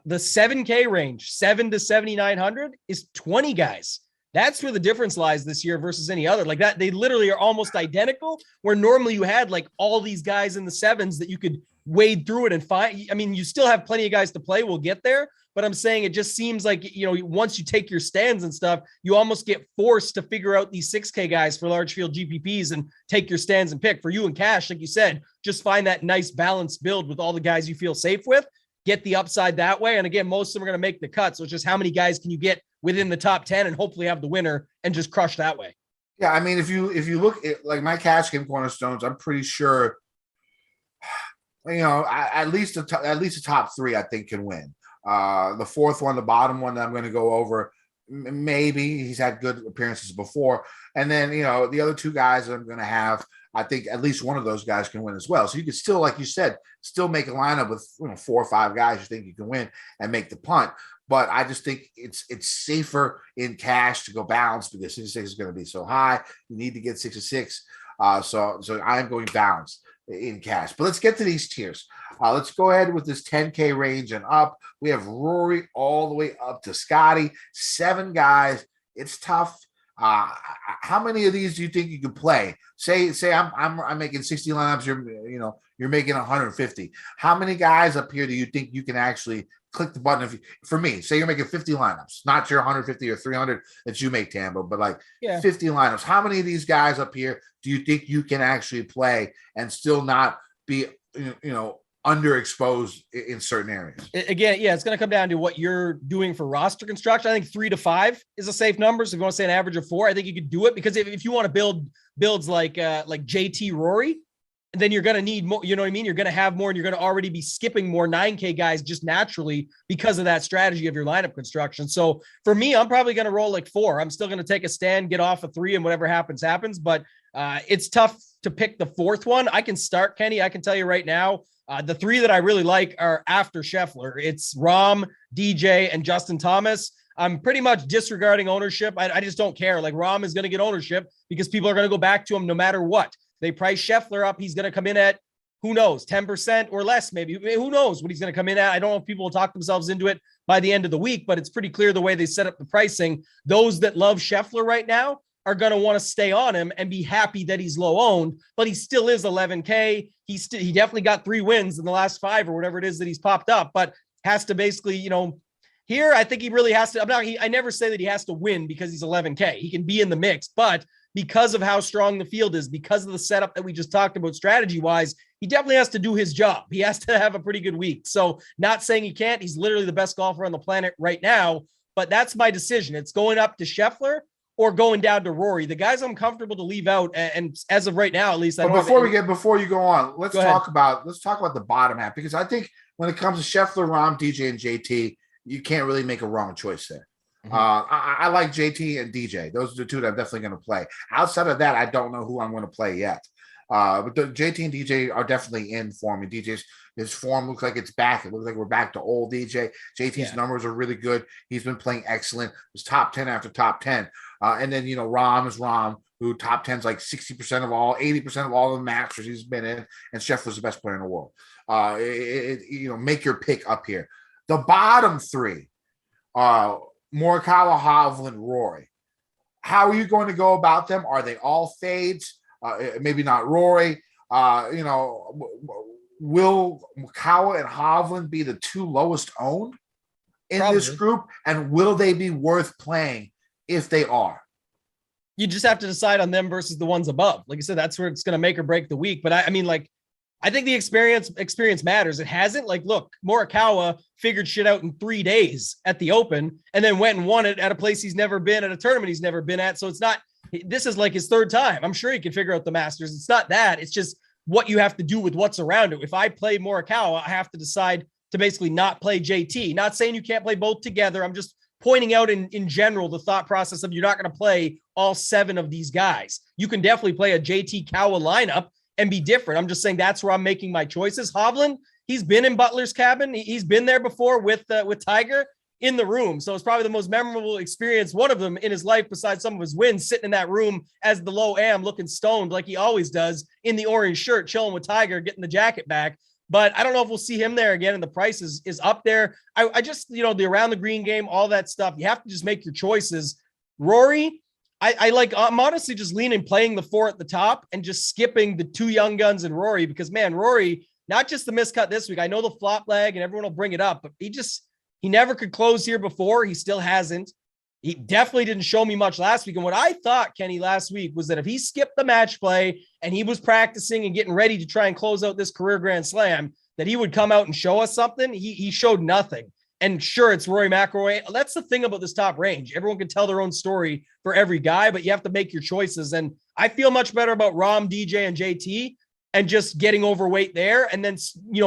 The 7K range, 7 to 7,900, is 20 guys. That's where the difference lies this year versus any other. Like that, they literally are almost identical, where normally you had like all these guys in the 7s that you could wade through it and find. I mean, you still have plenty of guys to play. We'll get there. But I'm saying it just seems like, once you take your stands and stuff, you almost get forced to figure out these 6K guys for large field GPPs and take your stands and pick. For you and cash, like you said, just find that nice balanced build with all the guys you feel safe with. Get the upside that way. And again, most of them are going to make the cut. So it's just how many guys can you get within the top 10 and hopefully have the winner and just crush that way. Yeah. I mean, if you look at like my cash game cornerstones, I'm pretty sure, at least the top 3, I think, can win. The 4th one, the bottom one that I'm going to go over, maybe he's had good appearances before. And then, the other 2 guys that I'm going to have, I think at least one of those guys can win as well. So you could still, like you said, still make a lineup with 4 or 5 guys you think you can win and make the punt. But I just think it's safer in cash to go balanced, because 6-6 is going to be so high. You need to get 6-6. So I'm going balanced in cash. But let's get to these tiers. Let's go ahead with this 10K range and up. We have Rory all the way up to Scotty. 7 guys. It's tough. How many of these do you think you can play? Say I'm making 60 lineups. You're making 150. How many guys up here do you think you can actually click the button? For me, say you're making 50 lineups, not your 150 or 300 that you make, Tambo, but 50 lineups. How many of these guys up here do you think you can actually play and still not be underexposed in certain areas? Again, yeah, it's going to come down to what you're doing for roster construction. I think 3 to 5 is a safe number. So if you want to say an average of 4, I think you could do it, because if you want to build builds like JT Rory, then you're going to need more, you know what I mean? You're going to have more, and you're going to already be skipping more 9K guys just naturally because of that strategy of your lineup construction. So for me, I'm probably going to roll like 4. I'm still going to take a stand, get off a 3, and whatever happens, happens. But it's tough to pick the 4th one. I can start, Kenny. I can tell you right now, the 3 that I really like are after Scheffler. It's Rahm, DJ, and Justin Thomas. I'm pretty much disregarding ownership. I just don't care. Like, Rahm is going to get ownership because people are going to go back to him no matter what. They price Scheffler up. He's going to come in at, who knows, 10% or less, maybe. Who knows what he's going to come in at? I don't know if people will talk themselves into it by the end of the week, but it's pretty clear the way they set up the pricing. Those that love Scheffler right now are going to want to stay on him and be happy that he's low owned, but he still is 11K. He definitely got 3 wins in the last 5 or whatever it is that he's popped up, but has to basically, here, I think he really has to. I never say that he has to win because he's 11K. He can be in the mix, but because of how strong the field is, because of the setup that we just talked about strategy-wise, he definitely has to do his job. He has to have a pretty good week. So not saying he can't. He's literally the best golfer on the planet right now, but that's my decision. It's going up to Scheffler or going down to Rory. The guys I'm comfortable to leave out, and as of right now, at least, before you go on, let's talk about the bottom half, because I think when it comes to Scheffler, Rahm, DJ, and JT, you can't really make a wrong choice there. Mm-hmm. I like JT and DJ. Those are the two that I'm definitely going to play. Outside of that, I don't know who I'm going to play yet. But the JT and DJ are definitely in form. And his form looks like it's back. It looks like we're back to old DJ. JT's numbers are really good. He's been playing excellent. He's top 10 after top 10. And then, Rahm is Rahm, who top 10's like 60% of all, 80% of all the Masters he's been in. And Scheffler's the best player in the world. Make your pick up here. The bottom three are Morikawa, Hovland, Rory. How are you going to go about them? Are they all fades? Maybe not Rory. Will Morikawa and Hovland be the two lowest owned in this group? And will they be worth playing if they are? You just have to decide on them versus the ones above. Like I said, that's where it's going to make or break the week. But I think the experience matters. It hasn't. Look, Morikawa figured shit out in 3 days at the Open and then went and won it at a place he's never been, at a tournament he's never been at. So it's not, this is like his third time. I'm sure he can figure out the Masters. It's not that. It's just what you have to do with what's around it. If I play Morikawa, I have to decide to basically not play JT. Not saying you can't play both together. I'm just pointing out in general the thought process of you're not going to play all 7 of these guys. You can definitely play a JT Kawa lineup and be different. I'm just saying that's where I'm making my choices. Hovland, he's been in Butler's cabin. He's been there before with Tiger in the room. So it's probably the most memorable experience, one of them in his life, besides some of his wins, sitting in that room as the low am, looking stoned like he always does in the orange shirt, chilling with Tiger, getting the jacket back. But I don't know if we'll see him there again. And the price is up there. I just, the around the green game, all that stuff, you have to just make your choices. Rory, I'm honestly just leaning playing the 4 at the top and just skipping the 2 young guns and Rory, because man, Rory, not just the miscut this week. I know the flop leg and everyone will bring it up, but he never could close here before. He still hasn't. He definitely didn't show me much last week. And what I thought, Kenny, last week was that if he skipped the match play and he was practicing and getting ready to try and close out this career Grand Slam, that he would come out and show us something. He showed nothing. And sure, it's Rory McIlroy. That's the thing about this top range. Everyone can tell their own story for every guy, but you have to make your choices. And I feel much better about Rahm, DJ, and JT and just getting overweight there. And then,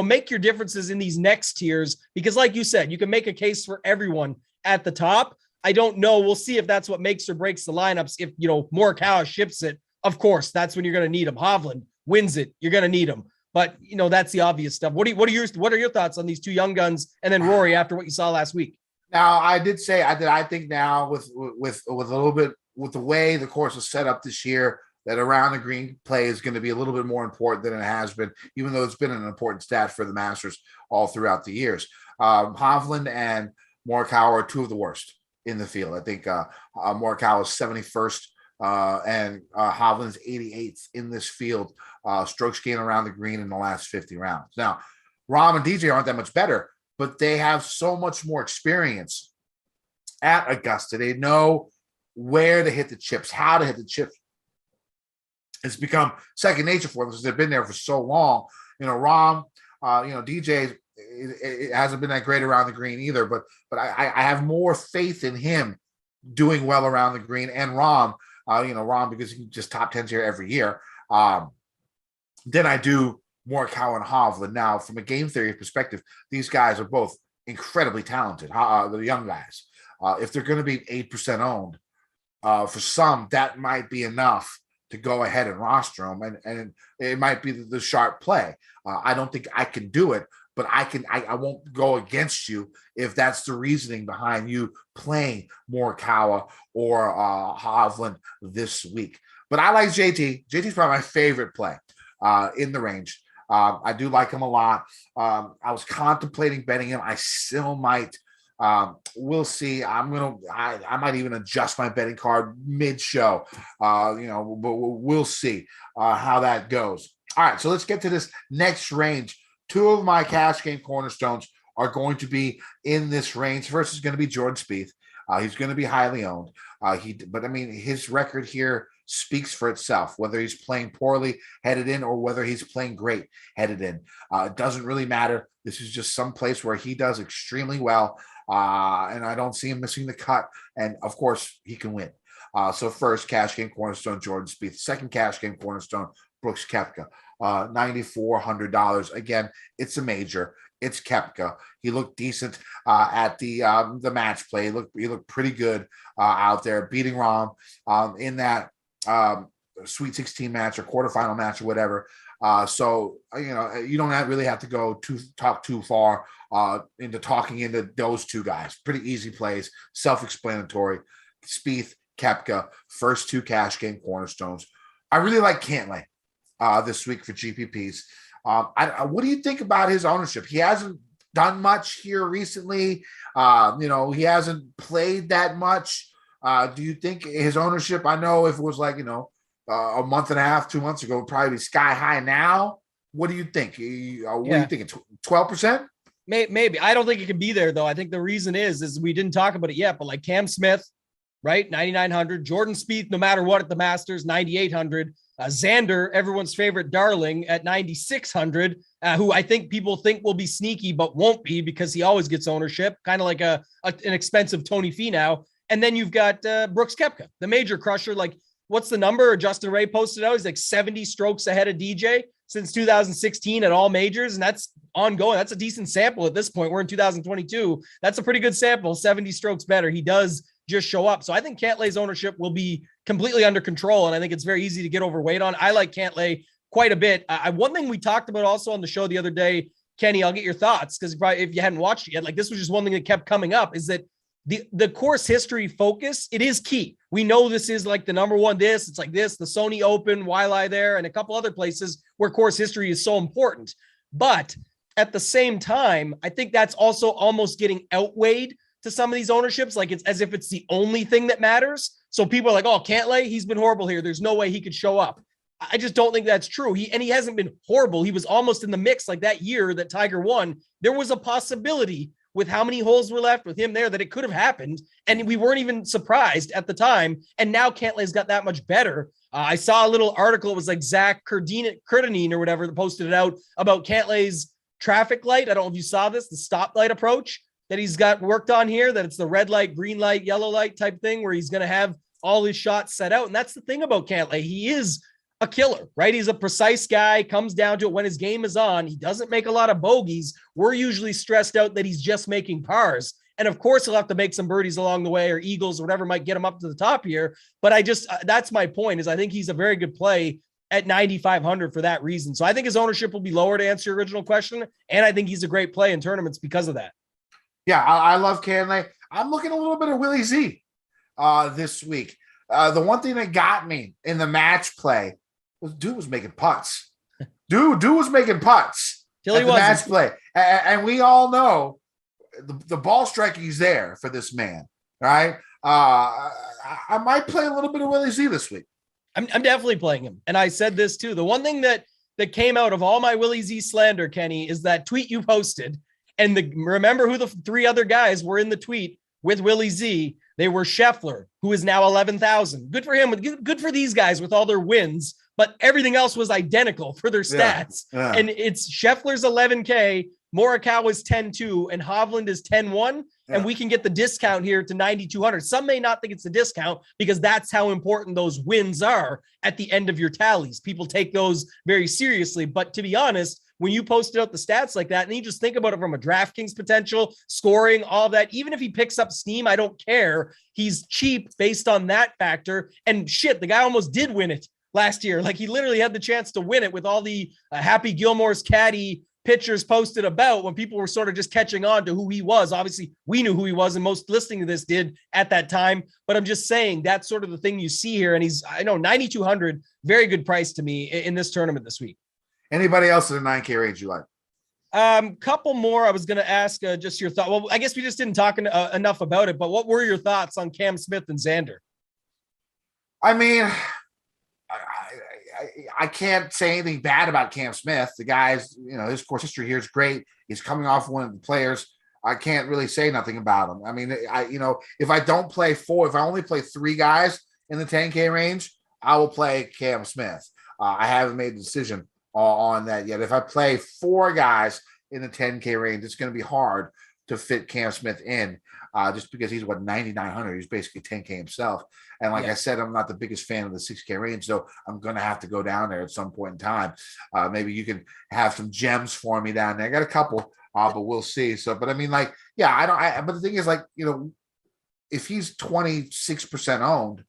make your differences in these next tiers, because like you said, you can make a case for everyone at the top. I don't know. We'll see if that's what makes or breaks the lineups. If, Morikawa ships it, of course, that's when you're going to need him. Hovland wins it, you're going to need him. But, that's the obvious stuff. What are your thoughts on these 2 young guns and then Rory after what you saw last week? Now, I did say I think now with a little bit with the way the course is set up this year, that around the green play is going to be a little bit more important than it has been, even though it's been an important stat for the Masters all throughout the years. Hovland and Morikawa are 2 of the worst in the field. I think Morikawa is 71st and Hovland's 88th in this field, strokes gained around the green in the last 50 rounds. Now, Rahm and DJ aren't that much better, but they have so much more experience at Augusta. They know where to hit the chips, how to hit the chips. It's become second nature for them because they've been there for so long. Rahm, DJ, it hasn't been that great around the green either, but I have more faith in him doing well around the green, and Rahm, because he just top 10s here every year, than I do Morikawa and Hovland. Now, from a game theory perspective, these guys are both incredibly talented, the young guys. If they're going to be 8% owned, for some, that might be enough to go ahead and roster them, and it might be the sharp play. I don't think I can do it, but I won't go against you if that's the reasoning behind you playing Morikawa or Hovland this week. But I like JT. JT's probably my favorite play in the range. I do like him a lot. I was contemplating betting him. I still might. We'll see. I might even adjust my betting card mid-show. But we'll see how that goes. All right, so let's get to this next range. 2 of my cash game cornerstones are going to be in this range. First is going to be Jordan Spieth. He's going to be highly owned. But I mean, his record here speaks for itself, whether he's playing poorly headed in or whether he's playing great headed in. It doesn't really matter. This is just some place where he does extremely well. And I don't see him missing the cut. And of course, he can win. So first cash game cornerstone, Jordan Spieth. Second cash game cornerstone, Brooks Koepka. $9,400. Again, it's a major. It's Koepka. He looked decent at the match play. He looked pretty good out there, beating Rahm in that Sweet 16 match or quarterfinal match or whatever. So you don't really have to talk too far into talking into those two guys. Pretty easy plays, self-explanatory. Spieth, Koepka, first two cash game cornerstones. I really like Cantlay this week for GPPs. What do you think about his ownership? He hasn't done much here recently. He hasn't played that much. Do you think his ownership? I know if it was like a month and a half, 2 months ago, would probably be sky high now. What do you think? What are you thinking? 12%? Maybe. I don't think it can be there though. I think the reason is we didn't talk about it yet, but like Cam Smith, right? 9,900. Jordan Spieth, no matter what at the Masters, 9,800. Xander, everyone's favorite darling at 9,600, who I think people think will be sneaky, but won't be because he always gets ownership, kind of like an expensive Tony Finau. And then you've got Brooks Koepka, the major crusher. Like, what's the number? Justin Ray posted out. He's like 70 strokes ahead of DJ since 2016 at all majors. And that's ongoing. That's a decent sample at this point. We're in 2022. That's a pretty good sample, 70 strokes better. He does just show up. So I think Cantlay's ownership will be completely under control. And I think it's very easy to get overweight on. I like Cantlay quite a bit. One thing we talked about also on the show the other day, Kenny, I'll get your thoughts because probably if you hadn't watched it yet, like this was just one thing that kept coming up is that the course history focus, it is key. We know this is like the number one, it's like this, the Sony Open, Waialae there, and a couple other places where course history is so important. But at the same time, I think that's also almost getting outweighed to some of these ownerships. Like it's as if it's the only thing that matters. So people are like, oh, Cantlay, he's been horrible here. There's no way he could show up. I just don't think that's true. He hasn't been horrible. He was almost in the mix like that year that Tiger won. There was a possibility with how many holes were left with him there that it could have happened. And we weren't even surprised at the time. And now Cantlay's got that much better. I saw a little article. It was like Zach Curtinine or whatever that posted it out about Cantlay's traffic light. I don't know if you saw this, the stoplight approach that he's got worked on here, that it's the red light, green light, yellow light type thing where he's going to have all his shots set out. And that's the thing about Cantlay. He is a killer, right? He's a precise guy, comes down to it when his game is on. He doesn't make a lot of bogeys. We're usually stressed out that he's just making pars. And of course, he'll have to make some birdies along the way or eagles or whatever might get him up to the top here. But that's my point is I think he's a very good play at 9,500 for that reason. So I think his ownership will be lower to answer your original question. And I think he's a great play in tournaments because of that. Yeah, I love Cantlay. I'm looking a little bit of Willie Z this week. The one thing that got me in the match play was dude was making putts. Dude was making putts till he was match play. And we all know the ball striking is there for this man, right? I might play a little bit of Willie Z this week. I'm definitely playing him. And I said this too. The one thing that came out of all my Willie Z slander, Kenny, is that tweet you posted. And remember who the three other guys were in the tweet with Willie Z. They were Scheffler, who is now 11,000. Good for him. Good for these guys with all their wins. But everything else was identical for their stats. Yeah. And it's Scheffler's 11K, Morikawa is 10-2, and Hovland is 10-1. Yeah. And we can get the discount here to 9,200. Some may not think it's a discount because that's how important those wins are at the end of your tallies. People take those very seriously. But to be honest, when you posted out the stats like that, and you just think about it from a DraftKings potential, scoring, all of that, even if he picks up steam, I don't care. He's cheap based on that factor. And shit, the guy almost did win it last year. Like he literally had the chance to win it with all the Happy Gilmore's caddy pictures posted about when people were sort of just catching on to who he was. Obviously, we knew who he was, and most listening to this did at that time. But I'm just saying that's sort of the thing you see here. And I know 9,200, very good price to me in this tournament this week. Anybody else in the 9K range you like? Couple more. I was going to ask just your thought. Well, I guess we just didn't talk enough about it, but what were your thoughts on Cam Smith and Xander? I mean, I can't say anything bad about Cam Smith. The guy's, his course history here is great. He's coming off one of the players. I can't really say nothing about him. I mean, if I don't play if I only play 3 guys in the 10K range, I will play Cam Smith. I haven't made a decision on that yet. If I play 4 guys in the 10K range, it's going to be hard to fit Cam Smith in, just because he's 9,900. He's basically 10K himself. And like I said, I'm not the biggest fan of the 6K range, so I'm going to have to go down there at some point in time. Maybe you can have some gems for me down there. I got a couple, but we'll see. So, but I mean, like, yeah, but the thing is, like, if he's 26% owned,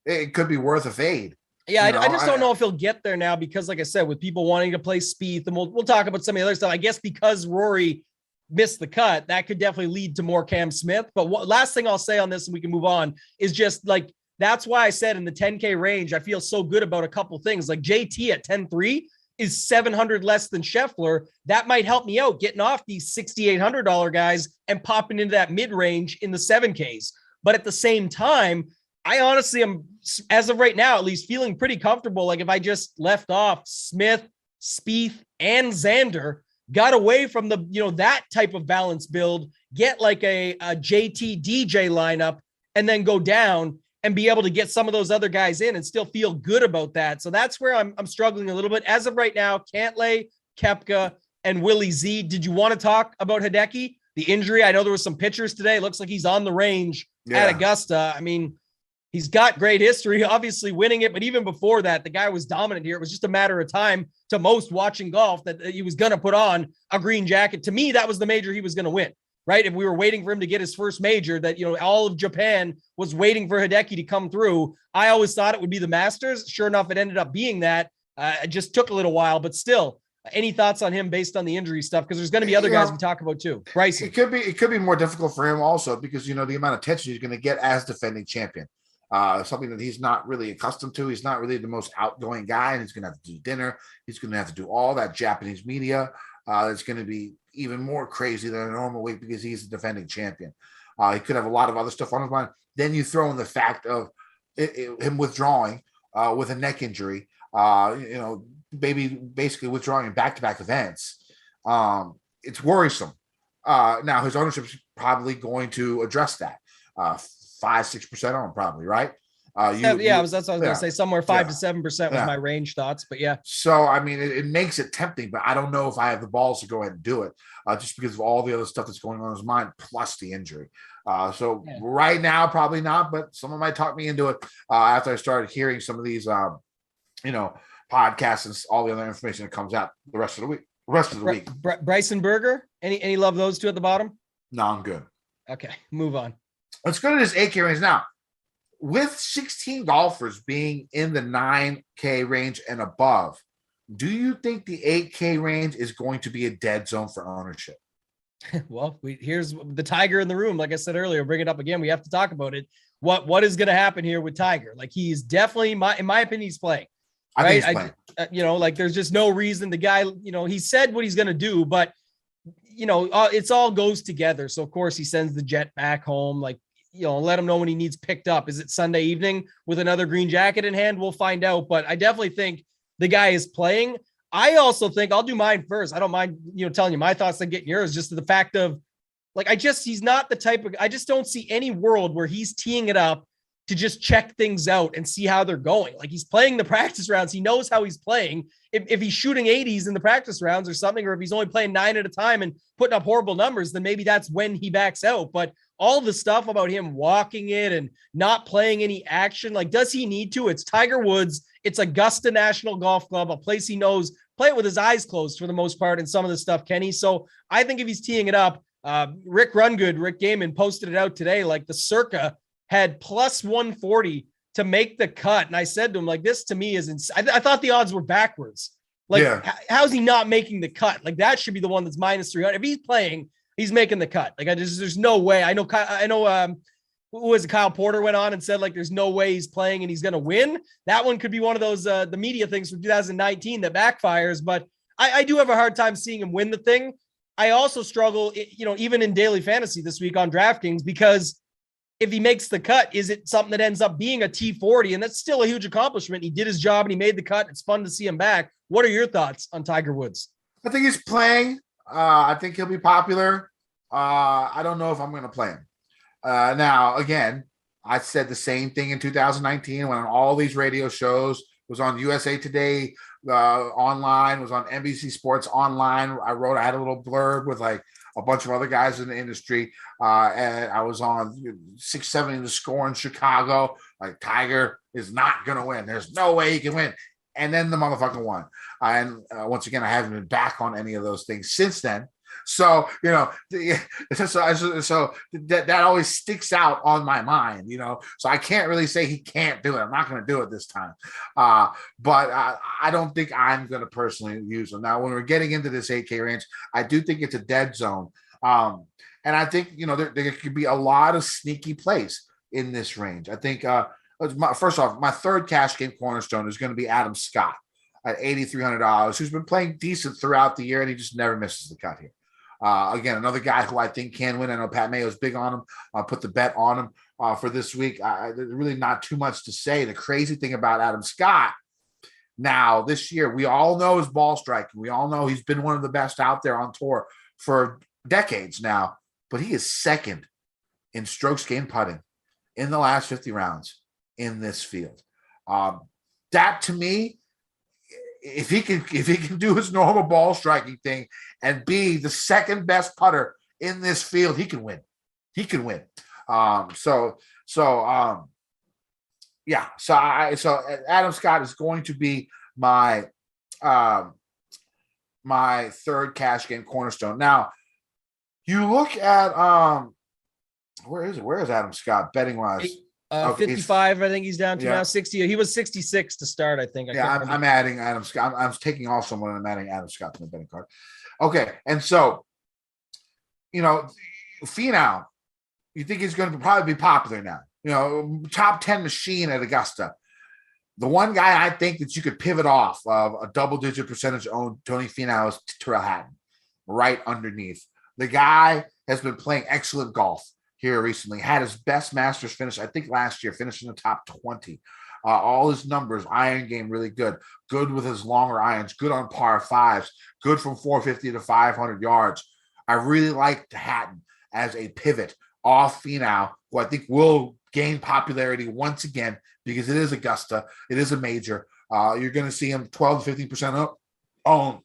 it could be worth a fade. Yeah, I just don't know if he'll get there now because, like I said, with people wanting to play Spieth, and we'll talk about some of the other stuff. I guess because Rory missed the cut, that could definitely lead to more Cam Smith. But last thing I'll say on this, and we can move on, is just like, that's why I said in the 10K range, I feel so good about a couple things. Like JT at 10-3 is 700 less than Scheffler. That might help me out getting off these $6,800 guys and popping into that mid range in the 7Ks. But at the same time, I honestly am, as of right now, at least feeling pretty comfortable. Like if I just left off Smith, Spieth, and Xander, got away from the, that type of balance build, get like a JT DJ lineup, and then go down and be able to get some of those other guys in and still feel good about that. So that's where I'm struggling a little bit. As of right now, Cantlay, Koepka, and Willie Z. Did you want to talk about Hideki? The injury? I know there was some pictures today. It looks like he's on the range at Augusta. I mean, he's got great history, obviously winning it. But even before that, the guy was dominant here. It was just a matter of time to most watching golf that he was going to put on a green jacket. To me, that was the major he was going to win, right? If we were waiting for him to get his first major, that, all of Japan was waiting for Hideki to come through. I always thought it would be the Masters. Sure enough, it ended up being that. It just took a little while, but still, any thoughts on him based on the injury stuff? Because there's going to be other guys we talk about too. Bryson. It could be more difficult for him also because, the amount of attention he's going to get as defending champion. Something that he's not really accustomed to. He's not really the most outgoing guy, and he's going to have to do dinner. He's going to have to do all that Japanese media. It's going to be even more crazy than a normal week because he's the defending champion. He could have a lot of other stuff on his mind. Then you throw in the fact of him withdrawing with a neck injury, basically withdrawing in back-to-back events. It's worrisome. Now, his ownership is probably going to address that. 5-6% on probably, right? That's what I was going to say. Somewhere 5 to 7% was my range thoughts, but yeah. So I mean, it makes it tempting, but I don't know if I have the balls to go ahead and do it, just because of all the other stuff that's going on in his mind, plus the injury. Right now, probably not, but someone might talk me into it after I started hearing some of these, podcasts and all the other information that comes out the rest of the week. Bryson Berger, any love those two at the bottom? No, I'm good. Okay, move on. Let's go to this 8K range now. With 16 golfers being in the 9K range and above, do you think the 8K range is going to be a dead zone for ownership? Well, here's the Tiger in the room. Like I said earlier, bring it up again. We have to talk about it. What is going to happen here with Tiger? Like he's definitely, in my opinion, he's playing. Right? I think he's playing. Like there's just no reason the guy, he said what he's going to do, but it's all goes together. So of course he sends the jet back home. Like, let him know when he needs picked up. Is it Sunday evening with another green jacket in hand? We'll find out. But I definitely think the guy is playing. I also think I'll do mine first. I don't mind, telling you my thoughts and getting yours, just to the fact of like, he's not the type of, I just don't see any world where he's teeing it up to just check things out and see how they're going. Like he's playing the practice rounds. He knows how he's playing. If he's shooting 80s in the practice rounds or something, or if he's only playing 9 at a time and putting up horrible numbers, then maybe that's when he backs out. But all the stuff about him walking it and not playing any action, like, does he need to? It's Tiger Woods. It's Augusta National Golf Club, a place he knows, play it with his eyes closed for the most part in some of the stuff, Kenny. So I think if he's teeing it up, Rick Gaiman posted it out today, like the Circa had plus 140 to make the cut. And I said to him, like, this to me is insane. I thought the odds were backwards. Like, how's he not making the cut? Like, that should be the one that's minus 300. If he's playing, he's making the cut. Like, there's no way. I know, who was it? Kyle Porter went on and said, like, there's no way he's playing and he's going to win. That one could be one of those, the media things from 2019 that backfires. But I do have a hard time seeing him win the thing. I also struggle, even in daily fantasy this week on DraftKings, because if he makes the cut, is it something that ends up being a T40? And that's still a huge accomplishment. He did his job and he made the cut. It's fun to see him back. What are your thoughts on Tiger Woods? I think he's playing. I think he'll be popular. I don't know if I'm going to play him. Now, again, I said the same thing in 2019 when on all these radio shows, was on USA Today online, was on NBC Sports online. I had a little blurb with like a bunch of other guys in the industry. And I was on 670 The Score in Chicago. Like, Tiger is not going to win. There's no way he can win. And then the motherfucker won. And once again, I haven't been back on any of those things since then. So, so that always sticks out on my mind, so I can't really say he can't do it. I'm not going to do it this time. But I don't think I'm going to personally use him. Now, when we're getting into this 8K range, I do think it's a dead zone. And I think, there could be a lot of sneaky plays in this range. I think, first off, my third cash game cornerstone is going to be Adam Scott at $8,300, who's been playing decent throughout the year, and he just never misses the cut here. Again, another guy who I think can win. I know Pat Mayo is big on him. I'll put the bet on him for this week. There's really not too much to say. The crazy thing about Adam Scott now this year, we all know his ball striking. We all know he's been one of the best out there on tour for decades now, but he is second in strokes gained putting in the last 50 rounds in this field. That to me, if he can do his normal ball striking thing and be the second best putter in this field, he can win. He can win. So Adam Scott is going to be my my third cash game cornerstone. Now, you look at where is Adam Scott betting wise? 55, I think he's down to now 60. He was 66 to start, I think. I'm adding Adam Scott. I'm taking off someone and I'm adding Adam Scott to the betting card. Okay, and so, Finau, you think he's going to probably be popular now. Top 10 machine at Augusta. The one guy I think that you could pivot off of a double-digit percentage owned Tony Finau is Tyrrell Hatton, right underneath. The guy has been playing excellent golf here recently, had his best Masters finish, I think last year, finished in the top 20. All his numbers, iron game, really good. Good with his longer irons, good on par fives, good from 450 to 500 yards. I really like Hatton as a pivot off Finau, who I think will gain popularity once again because it is Augusta. It is a major. You're going to see him 12 to 15% owned.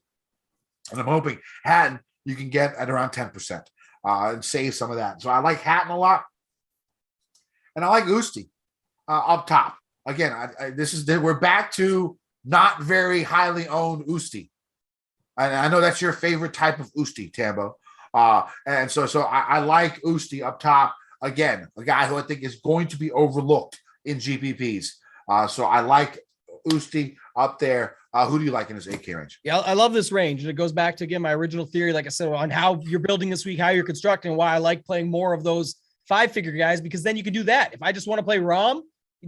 And I'm hoping Hatton you can get at around 10%. And save some of that. So I like Hatton a lot. And I like Usti up top. Again, we're back to not very highly owned Usti. And I know that's your favorite type of Usti, Tambo. And so I like Usti up top. Again, a guy who I think is going to be overlooked in GPPs. So I like Usti up there. Who do you like in his 8K range? Yeah, I love this range. And it goes back to, again, my original theory, like I said, on how you're building this week, how you're constructing, why I like playing more of those 5-figure guys, because then you can do that. If I just want to play Rom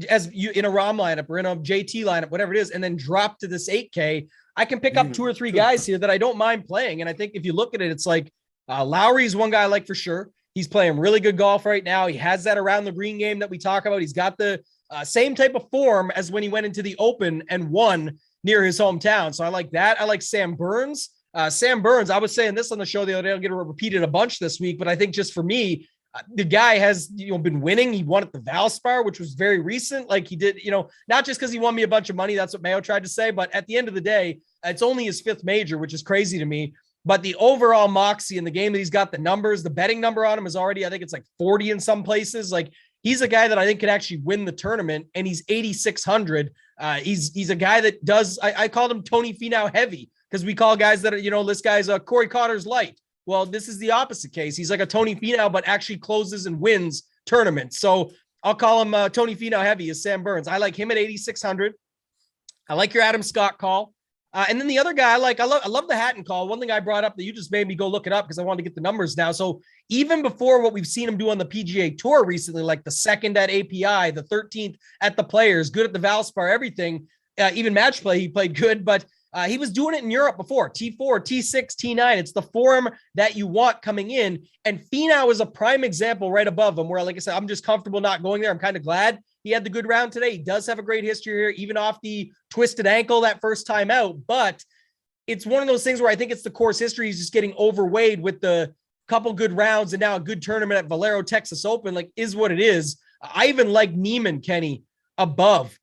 as you in a Rom lineup or in a JT lineup, whatever it is, and then drop to this 8K, I can pick up 2 or 3 guys here that I don't mind playing. And I think if you look at it, it's like Lowry is one guy I like for sure. He's playing really good golf right now. He has that around the green game that we talk about. He's got the same type of form as when he went into the Open and won near his hometown. So I like that. I like Sam Burns. Sam Burns, I was saying this on the show the other day. I'll get it repeated a bunch this week, but I think just for me, the guy has been winning. He won at the Valspar, which was very recent. Like he did, not just because he won me a bunch of money. That's what Mayo tried to say. But at the end of the day, it's only his 5th major, which is crazy to me. But the overall moxie in the game that he's got, the numbers, the betting number on him is already, I think it's like 40 in some places. Like he's a guy that I think could actually win the tournament, and he's 8,600. He's a guy that does, I called him Tony Finau heavy because we call guys that are, this guy's a Corey Connors light. Well, this is the opposite case. He's like a Tony Finau, but actually closes and wins tournaments. So I'll call him Tony Finau heavy as Sam Burns. I like him at 8,600. I like your Adam Scott call. And then the other guy, I love the Hatton call. One thing I brought up that you just made me go look it up because I wanted to get the numbers now. So even before what we've seen him do on the PGA Tour recently, like the 2nd at API, the 13th at the Players, good at the Valspar, everything, even match play, he played good, but he was doing it in Europe before, T4, T6, T9. It's the form that you want coming in. And Finau is a prime example right above him where, like I said, I'm just comfortable not going there. I'm kind of glad he had the good round today. He does have a great history here, even off the twisted ankle that first time out. But it's one of those things where I think it's the course history. He's just getting overweighed with the couple good rounds and now a good tournament at Valero Texas Open, like is what it is. I even like Neiman, Kenny, above.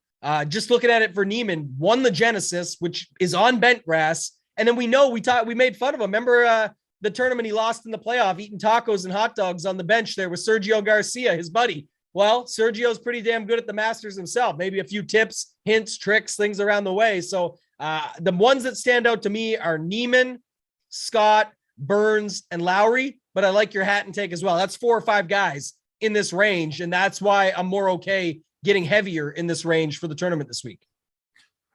Just looking at it for Neiman, won the Genesis, which is on bent grass. And then we made fun of him. Remember the tournament he lost in the playoff, eating tacos and hot dogs on the bench there with Sergio Garcia, his buddy. Well, Sergio's pretty damn good at the Masters himself. Maybe a few tips, hints, tricks, things around the way. So the ones that stand out to me are Neiman, Scott, Burns, and Lowry. But I like your hat and take as well. That's 4 or 5 guys in this range. And that's why I'm more okay getting heavier in this range for the tournament this week.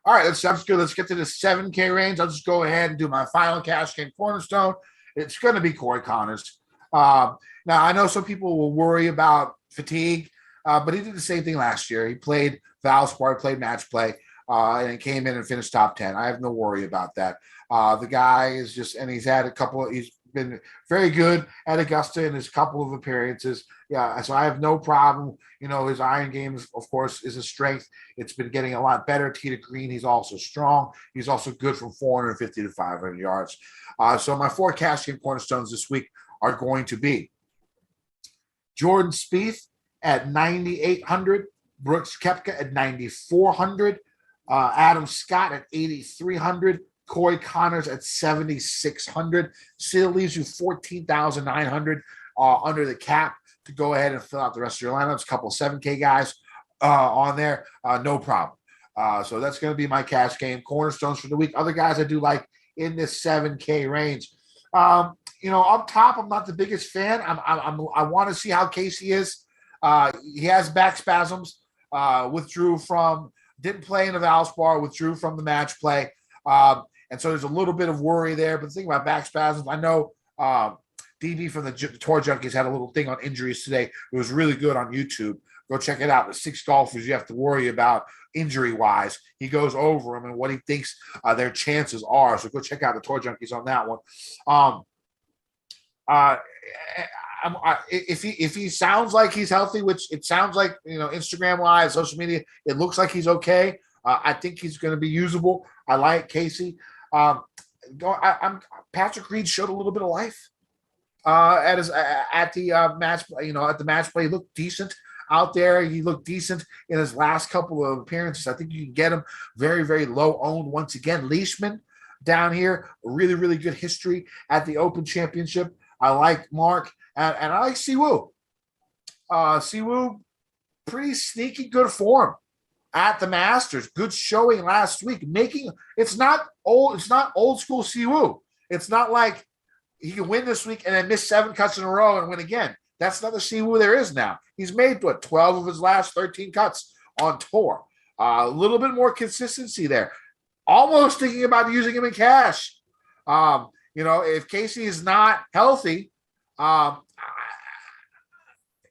All right, that's good. Let's get to the 7K range. I'll just go ahead and do my final cash game cornerstone. It's going to be Corey Connors. Now, I know some people will worry about fatigue, but he did the same thing last year. He played Valspar, played match play, and came in and finished top 10. I have no worry about that. The guy is just, and he's been very good at Augusta in his couple of appearances. Yeah, so I have no problem. His iron game, of course, is a strength. It's been getting a lot better. Tee to green, he's also strong. He's also good from 450 to 500 yards. So my 4 cash game cornerstones this week are going to be Jordan Spieth at 9,800, Brooks Koepka at 9,400, Adam Scott at 8,300, Corey Connors at 7,600. Still leaves you 14,900 under the cap to go ahead and fill out the rest of your lineups. A couple of 7K guys on there, no problem. So that's going to be my cash game cornerstones for the week. Other guys I do like in this 7K range. Up top, I'm not the biggest fan. I want to see how Casey is. He has back spasms. Didn't play in the Valspar, withdrew from the match play. And so there's a little bit of worry there. But the thing about back spasms, I know DB from the Tour Junkies had a little thing on injuries today. It was really good on YouTube. Go check it out. The 6 golfers you have to worry about injury-wise. He goes over them and what he thinks their chances are. So go check out the Tour Junkies on that one. If he sounds like he's healthy, which it sounds like, Instagram-wise, social media, it looks like he's okay. I think he's going to be usable. I like Casey. Patrick Reed showed a little bit of life at the match. At the match play, he looked decent out there. He looked decent in his last couple of appearances. I think you can get him very, very low owned once again. Leishman down here, really, really good history at the Open Championship. I like Mark, and I like Siwoo. Siwoo, pretty sneaky good form at the Masters. Good showing last week. It's not old school Siwoo. It's not like he can win this week and then miss 7 cuts in a row and win again. That's not the Siwoo there is now. He's made 12 of his last 13 cuts on tour. A little bit more consistency there. Almost thinking about using him in cash. If Casey is not healthy, and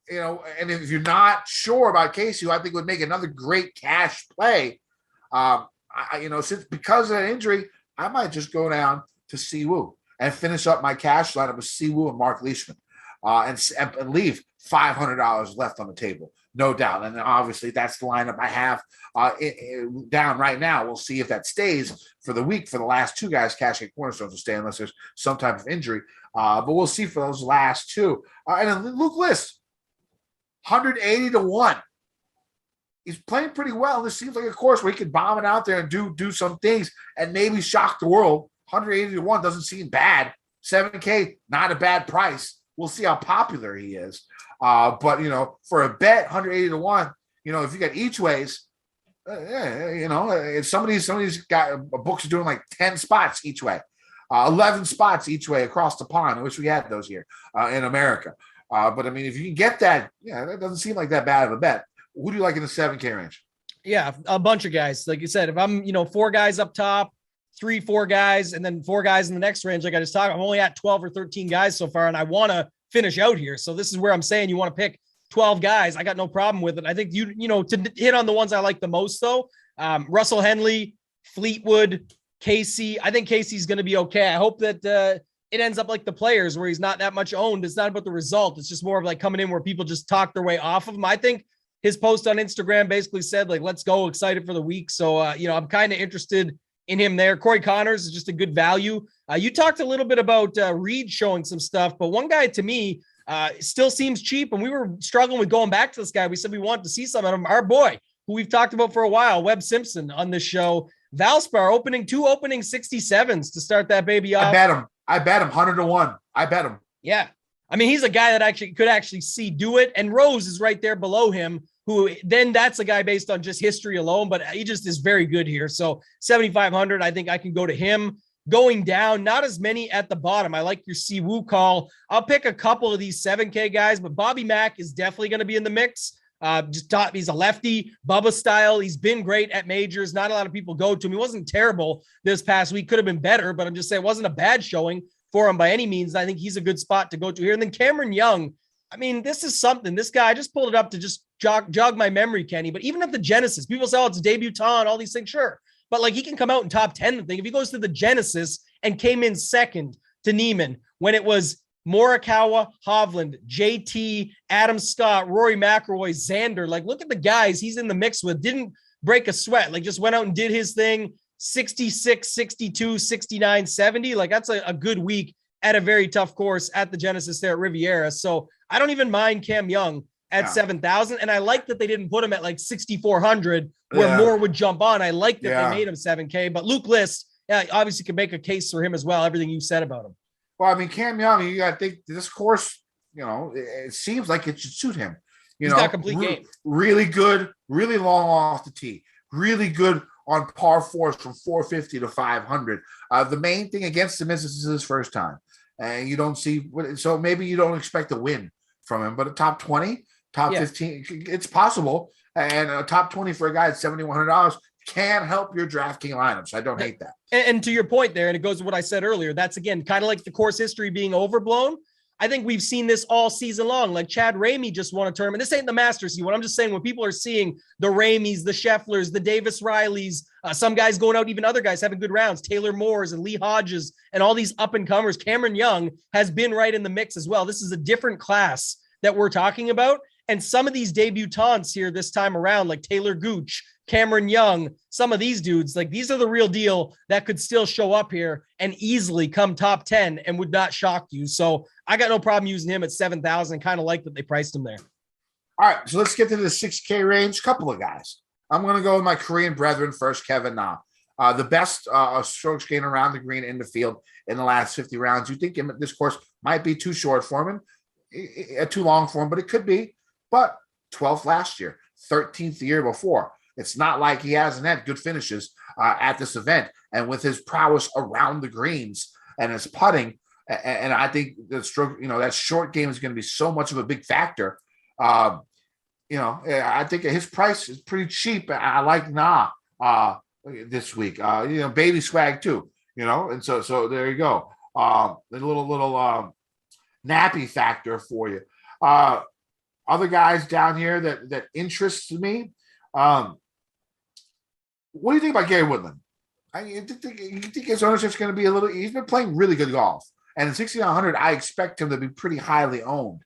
if you're not sure about Casey, who I think would make another great cash play, because of that injury, I might just go down to Siwoo and finish up my cash lineup with Siwoo and Mark Leishman, and leave $500 left on the table, no doubt. And obviously, that's the lineup I have down right now. We'll see if that stays for the week. For the last 2 guys, cashing cornerstones will stay unless there's some type of injury. But we'll see for those last 2. And then Luke List, 180 to 1. He's playing pretty well. This seems like a course where he could bomb it out there and do some things and maybe shock the world. 180 to 1 doesn't seem bad. 7K, not a bad price. We'll see how popular he is. But for a bet, 180 to 1, if you got each ways, if somebody's got books are doing like 10 spots each way, 11 spots each way across the pond. I wish we had those here in America. But I mean, if you can get that, that doesn't seem like that bad of a bet. Who do you like in the 7K range? Yeah, a bunch of guys. Like you said, if I'm, 4 guys up top, 3-4 guys, and then 4 guys in the next range, like I just talked, I'm only at 12 or 13 guys so far, and I want to finish out here. So this is where I'm saying you want to pick 12 guys. I got no problem with it. I think to hit on the ones I like the most though, Russell Henley, Fleetwood, Casey. I think Casey's going to be okay. I hope that it ends up like the Players where he's not that much owned. It's not about the result. It's just more of like coming in where people just talk their way off of him. I think his post on Instagram basically said like, let's go, excited for the week. So, I'm kind of interested in him there. Corey Connors is just a good value. You talked a little bit about Reed showing some stuff, but one guy to me still seems cheap, and we were struggling with going back to this guy. We said we wanted to see some of him. Our boy, who we've talked about for a while, Webb Simpson on this show. Valspar two opening 67s to start that baby off. I bet him 100-1. I bet him. Yeah. I mean, he's a guy that could actually see do it. And Rose is right there below him, who then that's a guy based on just history alone, but he just is very good here. So 7,500, I think I can go to him. Going down, not as many at the bottom. I like your Si Woo call. I'll pick a couple of these 7K guys, but Bobby Mack is definitely going to be in the mix. He's a lefty, Bubba style. He's been great at majors. Not a lot of people go to him. He wasn't terrible this past week. Could have been better, but I'm just saying it wasn't a bad showing for him by any means. I think he's a good spot to go to here. And then Cameron Young. I mean, this is something. This guy, I just pulled it up to just jog my memory, Kenny. But even at the Genesis, people say, oh, it's a debutant, all these things. Sure. But like he can come out in top 10. The thing, if he goes to the Genesis and came in second to Neiman when it was Morikawa, Hovland, JT, Adam Scott, Rory McIlroy, Xander, like look at the guys he's in the mix with, didn't break a sweat, like just went out and did his thing, 66, 62, 69, 70. Like that's a good week at a very tough course at the Genesis there at Riviera. So I don't even mind Cam Young at 7,000. And I like that they didn't put him at like 6,400 where more would jump on. I like that they made him 7K, but Luke List, obviously can make a case for him as well. Everything you said about him. Well, I mean, Cam Young, you got to think this course, it seems like it should suit him. He's got complete game. Really good, really long off the tee, really good on par fours from 450 to 500. The main thing against him is this is his first time. And you don't see, so maybe you don't expect a win from him, but a top 20, top 15, it's possible. And a top 20 for a guy at $7,100 can help your DraftKings lineups. I don't hate that. And to your point there, and it goes to what I said earlier, that's again kind of like the course history being overblown. I think we've seen this all season long. Like Chad Ramey just won a tournament. This ain't the Masters. What I'm just saying, when people are seeing the Rameys, the Schefflers, the Davis Rileys, some guys going out, even other guys having good rounds, Taylor Moores and Lee Hodges and all these up and comers, Cameron Young has been right in the mix as well. This is a different class that we're talking about. And some of these debutantes here this time around, like Taylor Gooch, Cameron Young, some of these dudes, like these are the real deal that could still show up here and easily come top 10 and would not shock you. So I got no problem using him at 7,000. Kind of like that they priced him there. All right, so let's get to the 6K range. Couple of guys. I'm going to go with my Korean brethren first, Kevin Na. The best strokes gained around the green in the field in the last 50 rounds. You think this course might be too short for him, too long for him, but it could be. But 12th last year, 13th the year before. It's not like he hasn't had good finishes at this event. And with his prowess around the greens and his putting, and I think the stroke, that short game is going to be so much of a big factor. I think his price is pretty cheap. I like Na this week. Baby swag too. And so there you go. A little nappy factor for you. Other guys down here that interests me. What do you think about Gary Woodland? You think his ownership's going to be he's been playing really good golf. And in 6,900, I expect him to be pretty highly owned.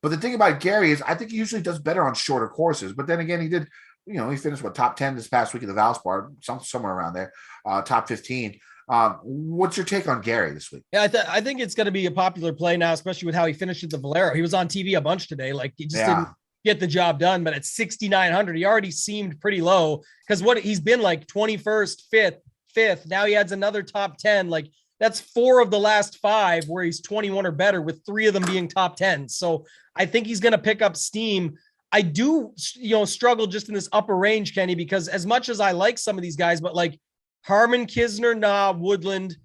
But the thing about Gary is I think he usually does better on shorter courses. But then again, he did, he finished top 10 this past week at the Valspar, somewhere around there, top 15. What's your take on Gary this week? Yeah, I think it's going to be a popular play now, especially with how he finished at the Valero. He was on TV a bunch today. Like he just didn't get the job done, but at 6,900, he already seemed pretty low because he's been like 21st, fifth. Now he adds another top 10. Like that's 4 of the last 5 where he's 21 or better, with 3 of them being top 10. So I think he's going to pick up steam. I do, struggle just in this upper range, Kenny, because as much as I like some of these guys, but like Harman, Kisner, Na, Woodland,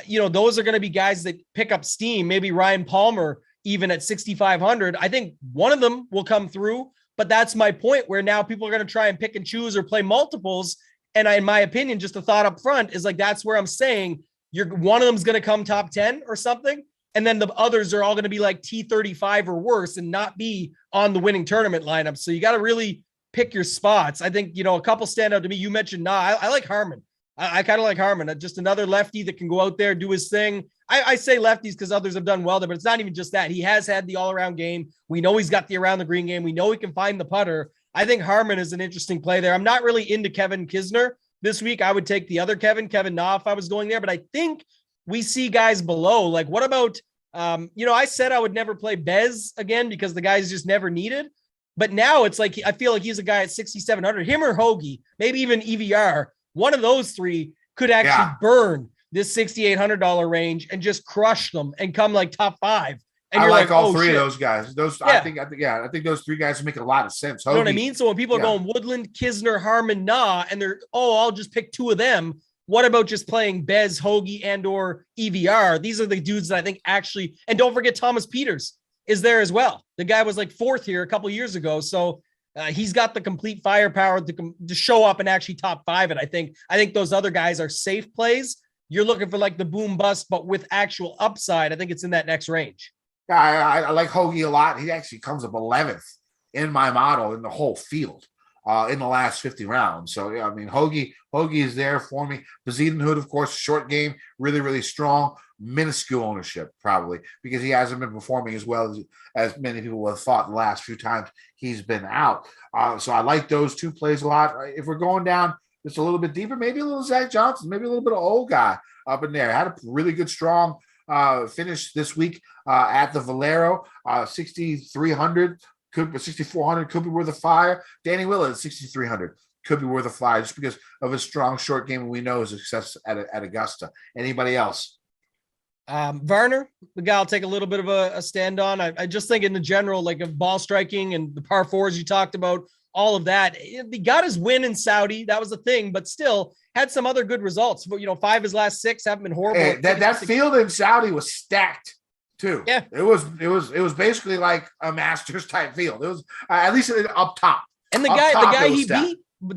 those are going to be guys that pick up steam. Maybe Ryan Palmer, even at 6,500. I think one of them will come through, but that's my point, where now people are going to try and pick and choose or play multiples. And in my opinion, just a thought up front is like, that's where I'm saying one of them's going to come top 10 or something. And then the others are all going to be like T35 or worse and not be on the winning tournament lineup. So you got to really pick your spots. I think, a couple stand out to me. You mentioned, I like Harman. I kind of like Harman, just another lefty that can go out there, do his thing. I say lefties because others have done well there, but it's not even just that. He has had the all-around game. We know he's got the around the green game. We know he can find the putter. I think Harman is an interesting play there. I'm not really into Kevin Kisner, this week, I would take the other Kevin Na if I was going there. But I think we see guys below. Like, what about, I said I would never play Bez again because the guy's just never needed. But now it's like, I feel like he's a guy at 6,700, him or Hoagie, maybe even EVR. One of those three could actually burn this $6,800 range and just crush them and come like top 5. And I you're like all oh, three shit. of those guys. I think those three guys make a lot of sense. You know what I mean? So when people are going Woodland, Kisner, Harmon, Na, and they're, I'll just pick 2 of them. What about just playing Bez, Hoagie, and or EVR? These are the dudes that I think actually, and don't forget Thomas Peters is there as well. The guy was like 4th here a couple years ago. So he's got the complete firepower to show up and actually top 5 it. I think those other guys are safe plays. You're looking for like the boom bust, but with actual upside. I think it's in that next range. Yeah, I like Hoagie a lot. He actually comes up 11th in my model in the whole field in the last 50 rounds. So, yeah, I mean, Hoagie is there for me. Bezuidenhout, of course, short game, really, really strong. Minuscule ownership, probably, because he hasn't been performing as well as many people have thought the last few times he's been out. So I like those 2 plays a lot. If we're going down just a little bit deeper, maybe a little Zach Johnson, maybe a little bit of old guy up in there. Had a really good, strong finish this week at the Valero, 6,300, 6,400 could be worth a flyer. Danny Willett, 6,300 could be worth a flyer just because of his strong short game. And we know his success at Augusta. Anybody else? Varner, the guy I'll take a little bit of a stand on. I just think in the general, like of ball striking and the par 4s you talked about, all of that. He got his win in Saudi. That was the thing, but still had some other good results. But 5 of his last 6 haven't been horrible. Hey, that field in Saudi was stacked too. Yeah, it was basically like a Masters type field. It was at least up top. And the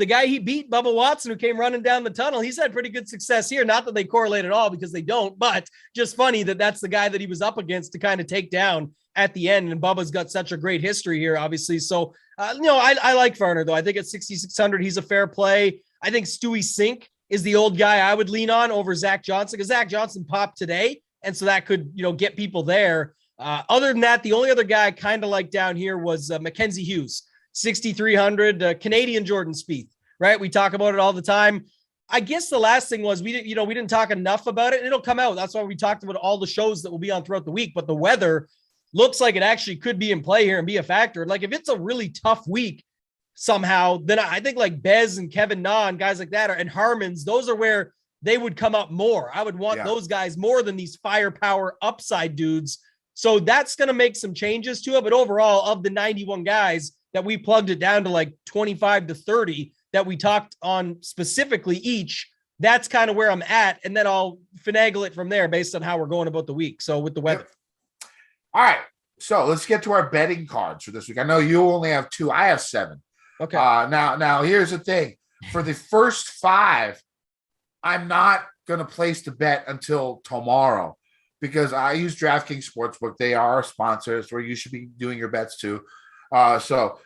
guy he beat, Bubba Watson, who came running down the tunnel, he's had pretty good success here. Not that they correlate at all because they don't, but just funny that that's the guy that he was up against to kind of take down at the end. And Bubba's got such a great history here, obviously. So, I like Varner, though. I think at 6,600, he's a fair play. I think Stewie Sink is the old guy I would lean on over Zach Johnson because Zach Johnson popped today. And so that could, get people there. Other than that, the only other guy I kind of like down here was Mackenzie Hughes, 6,300, Canadian Jordan Spieth, right? We talk about it all the time. I guess the last thing was we didn't talk enough about it, and it'll come out. That's why we talked about all the shows that will be on throughout the week. But the weather looks like it actually could be in play here and be a factor. Like if it's a really tough week somehow, then I think like Bez and Kevin Na and guys like that and Harmons, those are where they would come up more. I would want those guys more than these firepower upside dudes. So that's going to make some changes to it. But overall, of the 91 guys that we plugged it down to like 25 to 30 that we talked on specifically each, that's kind of where I'm at. And then I'll finagle it from there based on how we're going about the week. So with the weather. All right. So let's get to our betting cards for this week. I know you only have 2. I have 7. Okay. Now here's the thing. For the first 5, I'm not going to place the bet until tomorrow because I use DraftKings Sportsbook. They are our sponsors where you should be doing your bets too. So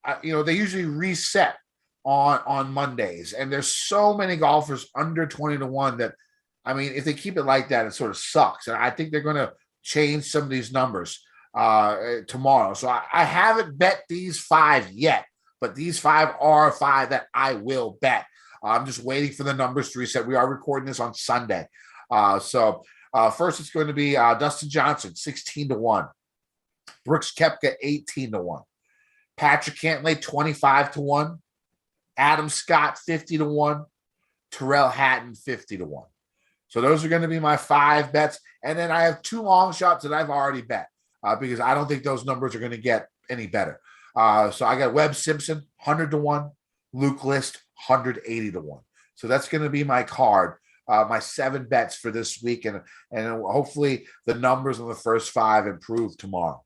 they usually reset on Mondays, and there's so many golfers under 20 to 1 that, I mean, if they keep it like that, it sort of sucks. And I think they're going to change some of these numbers tomorrow. So I haven't bet these 5 yet, but these 5 are 5 that I will bet. I'm just waiting for the numbers to reset. We are recording this on Sunday. First it's going to be Dustin Johnson, 16 to 1. Brooks Koepka, 18 to 1. Patrick Cantlay, 25 to 1. Adam Scott, 50 to 1. Tyrrell Hatton, 50 to 1. So those are going to be my 5 bets. And then I have 2 long shots that I've already bet because I don't think those numbers are going to get any better. So I got Webb Simpson, 100 to 1. Luke List, 180 to 1. So that's going to be my card, my 7 bets for this week. And hopefully the numbers on the first 5 improve tomorrow.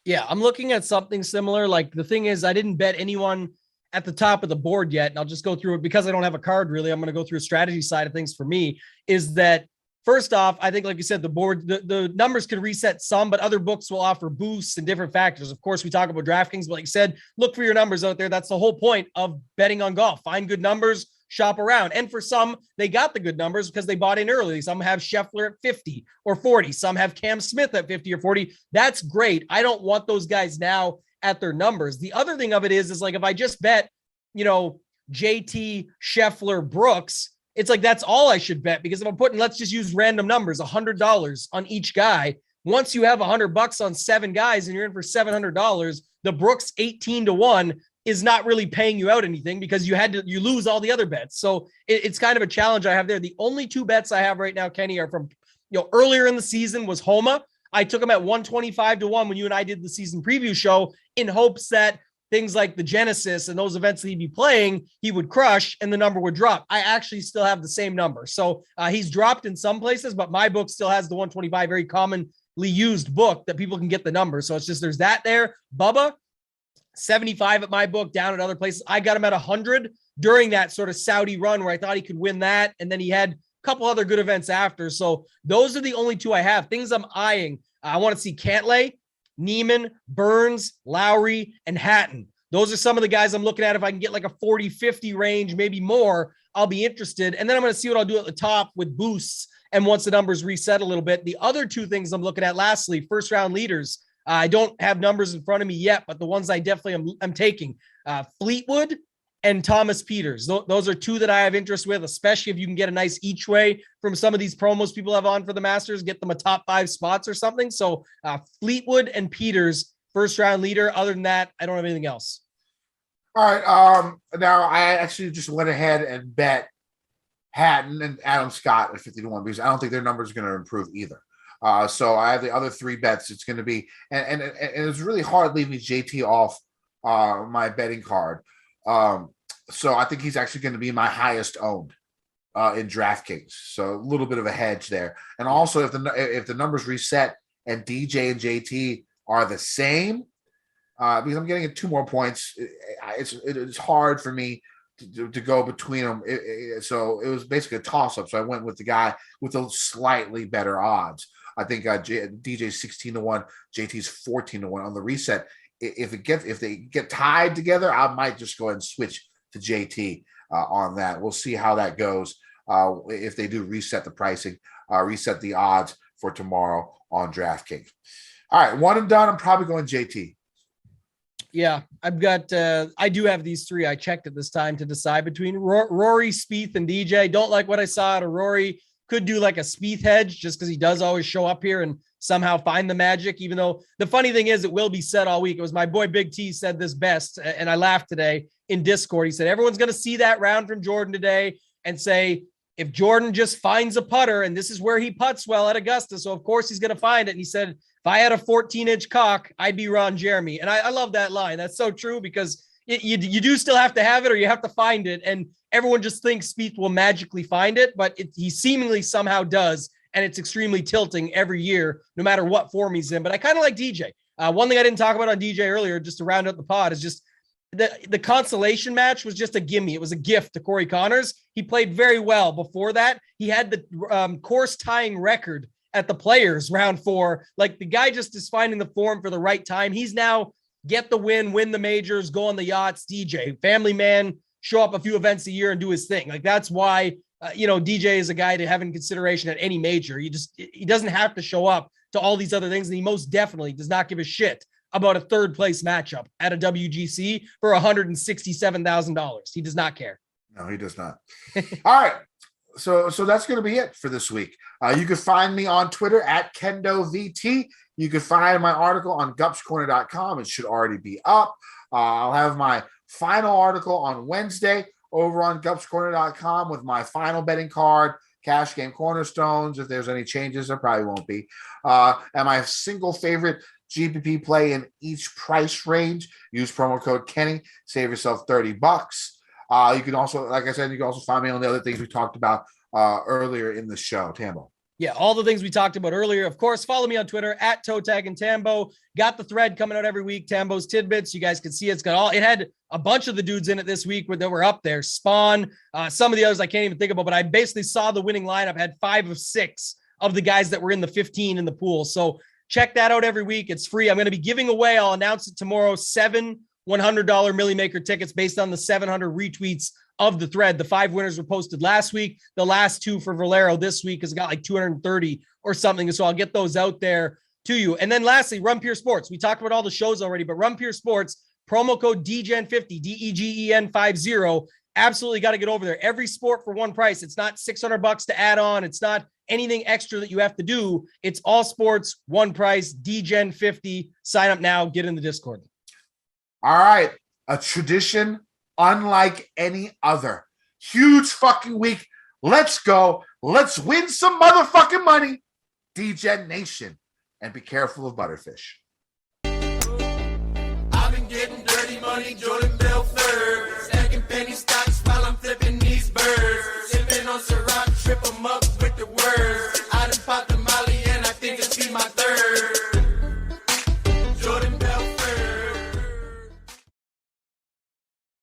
Yeah, I'm looking at something similar. Like the thing is, I didn't bet anyone at the top of the board yet. And I'll just go through it because I don't have a card really. I'm going to go through a strategy side of things for me is that first off, I think, like you said, the board, the numbers can reset some, but other books will offer boosts and different factors. Of course, we talk about DraftKings, but like you said, look for your numbers out there. That's the whole point of betting on golf. Find good numbers, shop around. And for some, they got the good numbers because they bought in early. Some have Scheffler at 50 or 40. Some have Cam Smith at 50 or 40. That's great. I don't want those guys now at their numbers. The other thing of it is like if I just bet, JT, Scheffler, Brooks, it's like that's all I should bet, because if I'm putting, let's just use random numbers, $100 on each guy. Once you have $100 on 7 guys and you're in for $700, the Brooks 18-1 is not really paying you out anything, because you lose all the other bets. So it's kind of a challenge I have there. The only 2 bets I have right now, Kenny, are from, earlier in the season was Homa. I took him at 125-1 when you and I did the season preview show, in hopes that things like the Genesis and those events that he'd be playing, he would crush and the number would drop. I actually still have the same number. So he's dropped in some places, but my book still has the 125, very commonly used book that people can get the number. So it's just, there's that there. Bubba, 75 at my book, down at other places. I got him at 100 during that sort of Saudi run where I thought he could win that. And then he had a couple other good events after. So those are the only 2 I have. Things I'm eyeing. I want to see Cantlay, Neiman, Burns, Lowry, and Hatton. Those are some of the guys I'm looking at. If I can get like a 40-50 range, maybe more, I'll be interested. And then I'm going to see what I'll do at the top with boosts. And once the numbers reset a little bit, the other 2 things I'm looking at, lastly, first round leaders. I don't have numbers in front of me yet, but the ones I definitely am taking, Fleetwood and Thomas Peters. Those are 2 that I have interest with, especially if you can get a nice each way from some of these promos people have on for the Masters, get them a top 5 spots or something. So Fleetwood and Peters, first round leader. Other than that, I don't have anything else. All right. Now I actually just went ahead and bet Hatton and Adam Scott at 50-1, because I don't think their numbers are going to improve either. So I have the other 3 bets. It's going to be, and it's really hard leaving JT off my betting card. So I think he's actually going to be my highest owned in DraftKings. So a little bit of a hedge there. And also, if the numbers reset and DJ and JT are the same, because I'm getting 2 more points, it's hard for me to go between them. So it was basically a toss up. So I went with the guy with the slightly better odds. I think DJ's 16-1, JT's 14-1 on the reset. If they get tied together, I might just go ahead and switch to JT on that. We'll see how that goes if they do reset the pricing, reset the odds for tomorrow on DraftKings. All right, one and done. I'm probably going JT. Yeah, I've got, I do have these 3. I checked at this time to decide between Rory, Spieth, and DJ. Don't like what I saw out of Rory. Could do like a Spieth hedge just because he does always show up here and somehow find the magic, even though the funny thing is it will be said all week. It was my boy Big T said this best, and I laughed today in Discord. He said, everyone's going to see that round from Jordan today and say, if Jordan just finds a putter, and this is where he putts well at Augusta, so of course he's going to find it. And he said, if I had a 14-inch cock, I'd be Ron Jeremy. And I love that line. That's so true, because you do still have to have it, or you have to find it. And everyone just thinks Spieth will magically find it, but he seemingly somehow does. And it's extremely tilting every year, no matter what form he's in. But I kind of like DJ. One thing I didn't talk about on DJ earlier, just to round out the pod, is just the consolation match was just a gimme. It was a gift to Corey Connors. He played very well before that. He had the course tying record at the Players round 4. Like, the guy just is finding the form for the right time. He's now get the win the majors, go on the yachts. DJ, family man, show up a few events a year and do his thing. Like, that's why, DJ is a guy to have in consideration at any major. He doesn't have to show up to all these other things. And he most definitely does not give a shit about a 3rd place matchup at a WGC for $167,000. He does not care. No, he does not. All right. So that's going to be it for this week. You can find me on Twitter at KendoVT. You can find my article on gupscorner.com. It should already be up. I'll have my final article on Wednesday over on gupscorner.com with my final betting card, cash game cornerstones. If there's any changes, there probably won't be. And my single favorite GPP play in each price range. Use promo code Kenny. Save yourself $30. You can also, like I said, you can also find me on the other things we talked about earlier in the show. Tambo. Yeah, all the things we talked about earlier. Of course, follow me on Twitter at ToeTag and Tambo. Got the thread coming out every week, Tambo's Tidbits. You guys can see it had a bunch of the dudes in it this week that were up there. Spawn, some of the others I can't even think about, but I basically saw the winning lineup, had 5 of 6 of the guys that were in the 15 in the pool. So check that out every week. It's free. I'm going to be giving away, I'll announce it tomorrow, 7 $100 Millie Maker tickets based on the 700 retweets of the thread. The 5 winners were posted last week. The last 2 for Valero this week has got like 230 or something. So I'll get those out there to you. And then lastly, Run Pure Sports. We talked about all the shows already, but Run Pure Sports, promo code DGEN50, DEGEN50. absolutely got to get over there. Every sport for one price. It's not $600 to add on. It's not anything extra that you have to do. It's all sports, one price, DGen 50. Sign up now, get in the Discord. All right. A tradition unlike any other. Huge fucking week. Let's go. Let's win some motherfucking money. DGen Nation. And be careful of butterfish. I've been getting dirty money, Jordan Belfort. Stacking penny stocks while I'm flipping these birds. Sipping on Ciroc, trip 'em up with the words.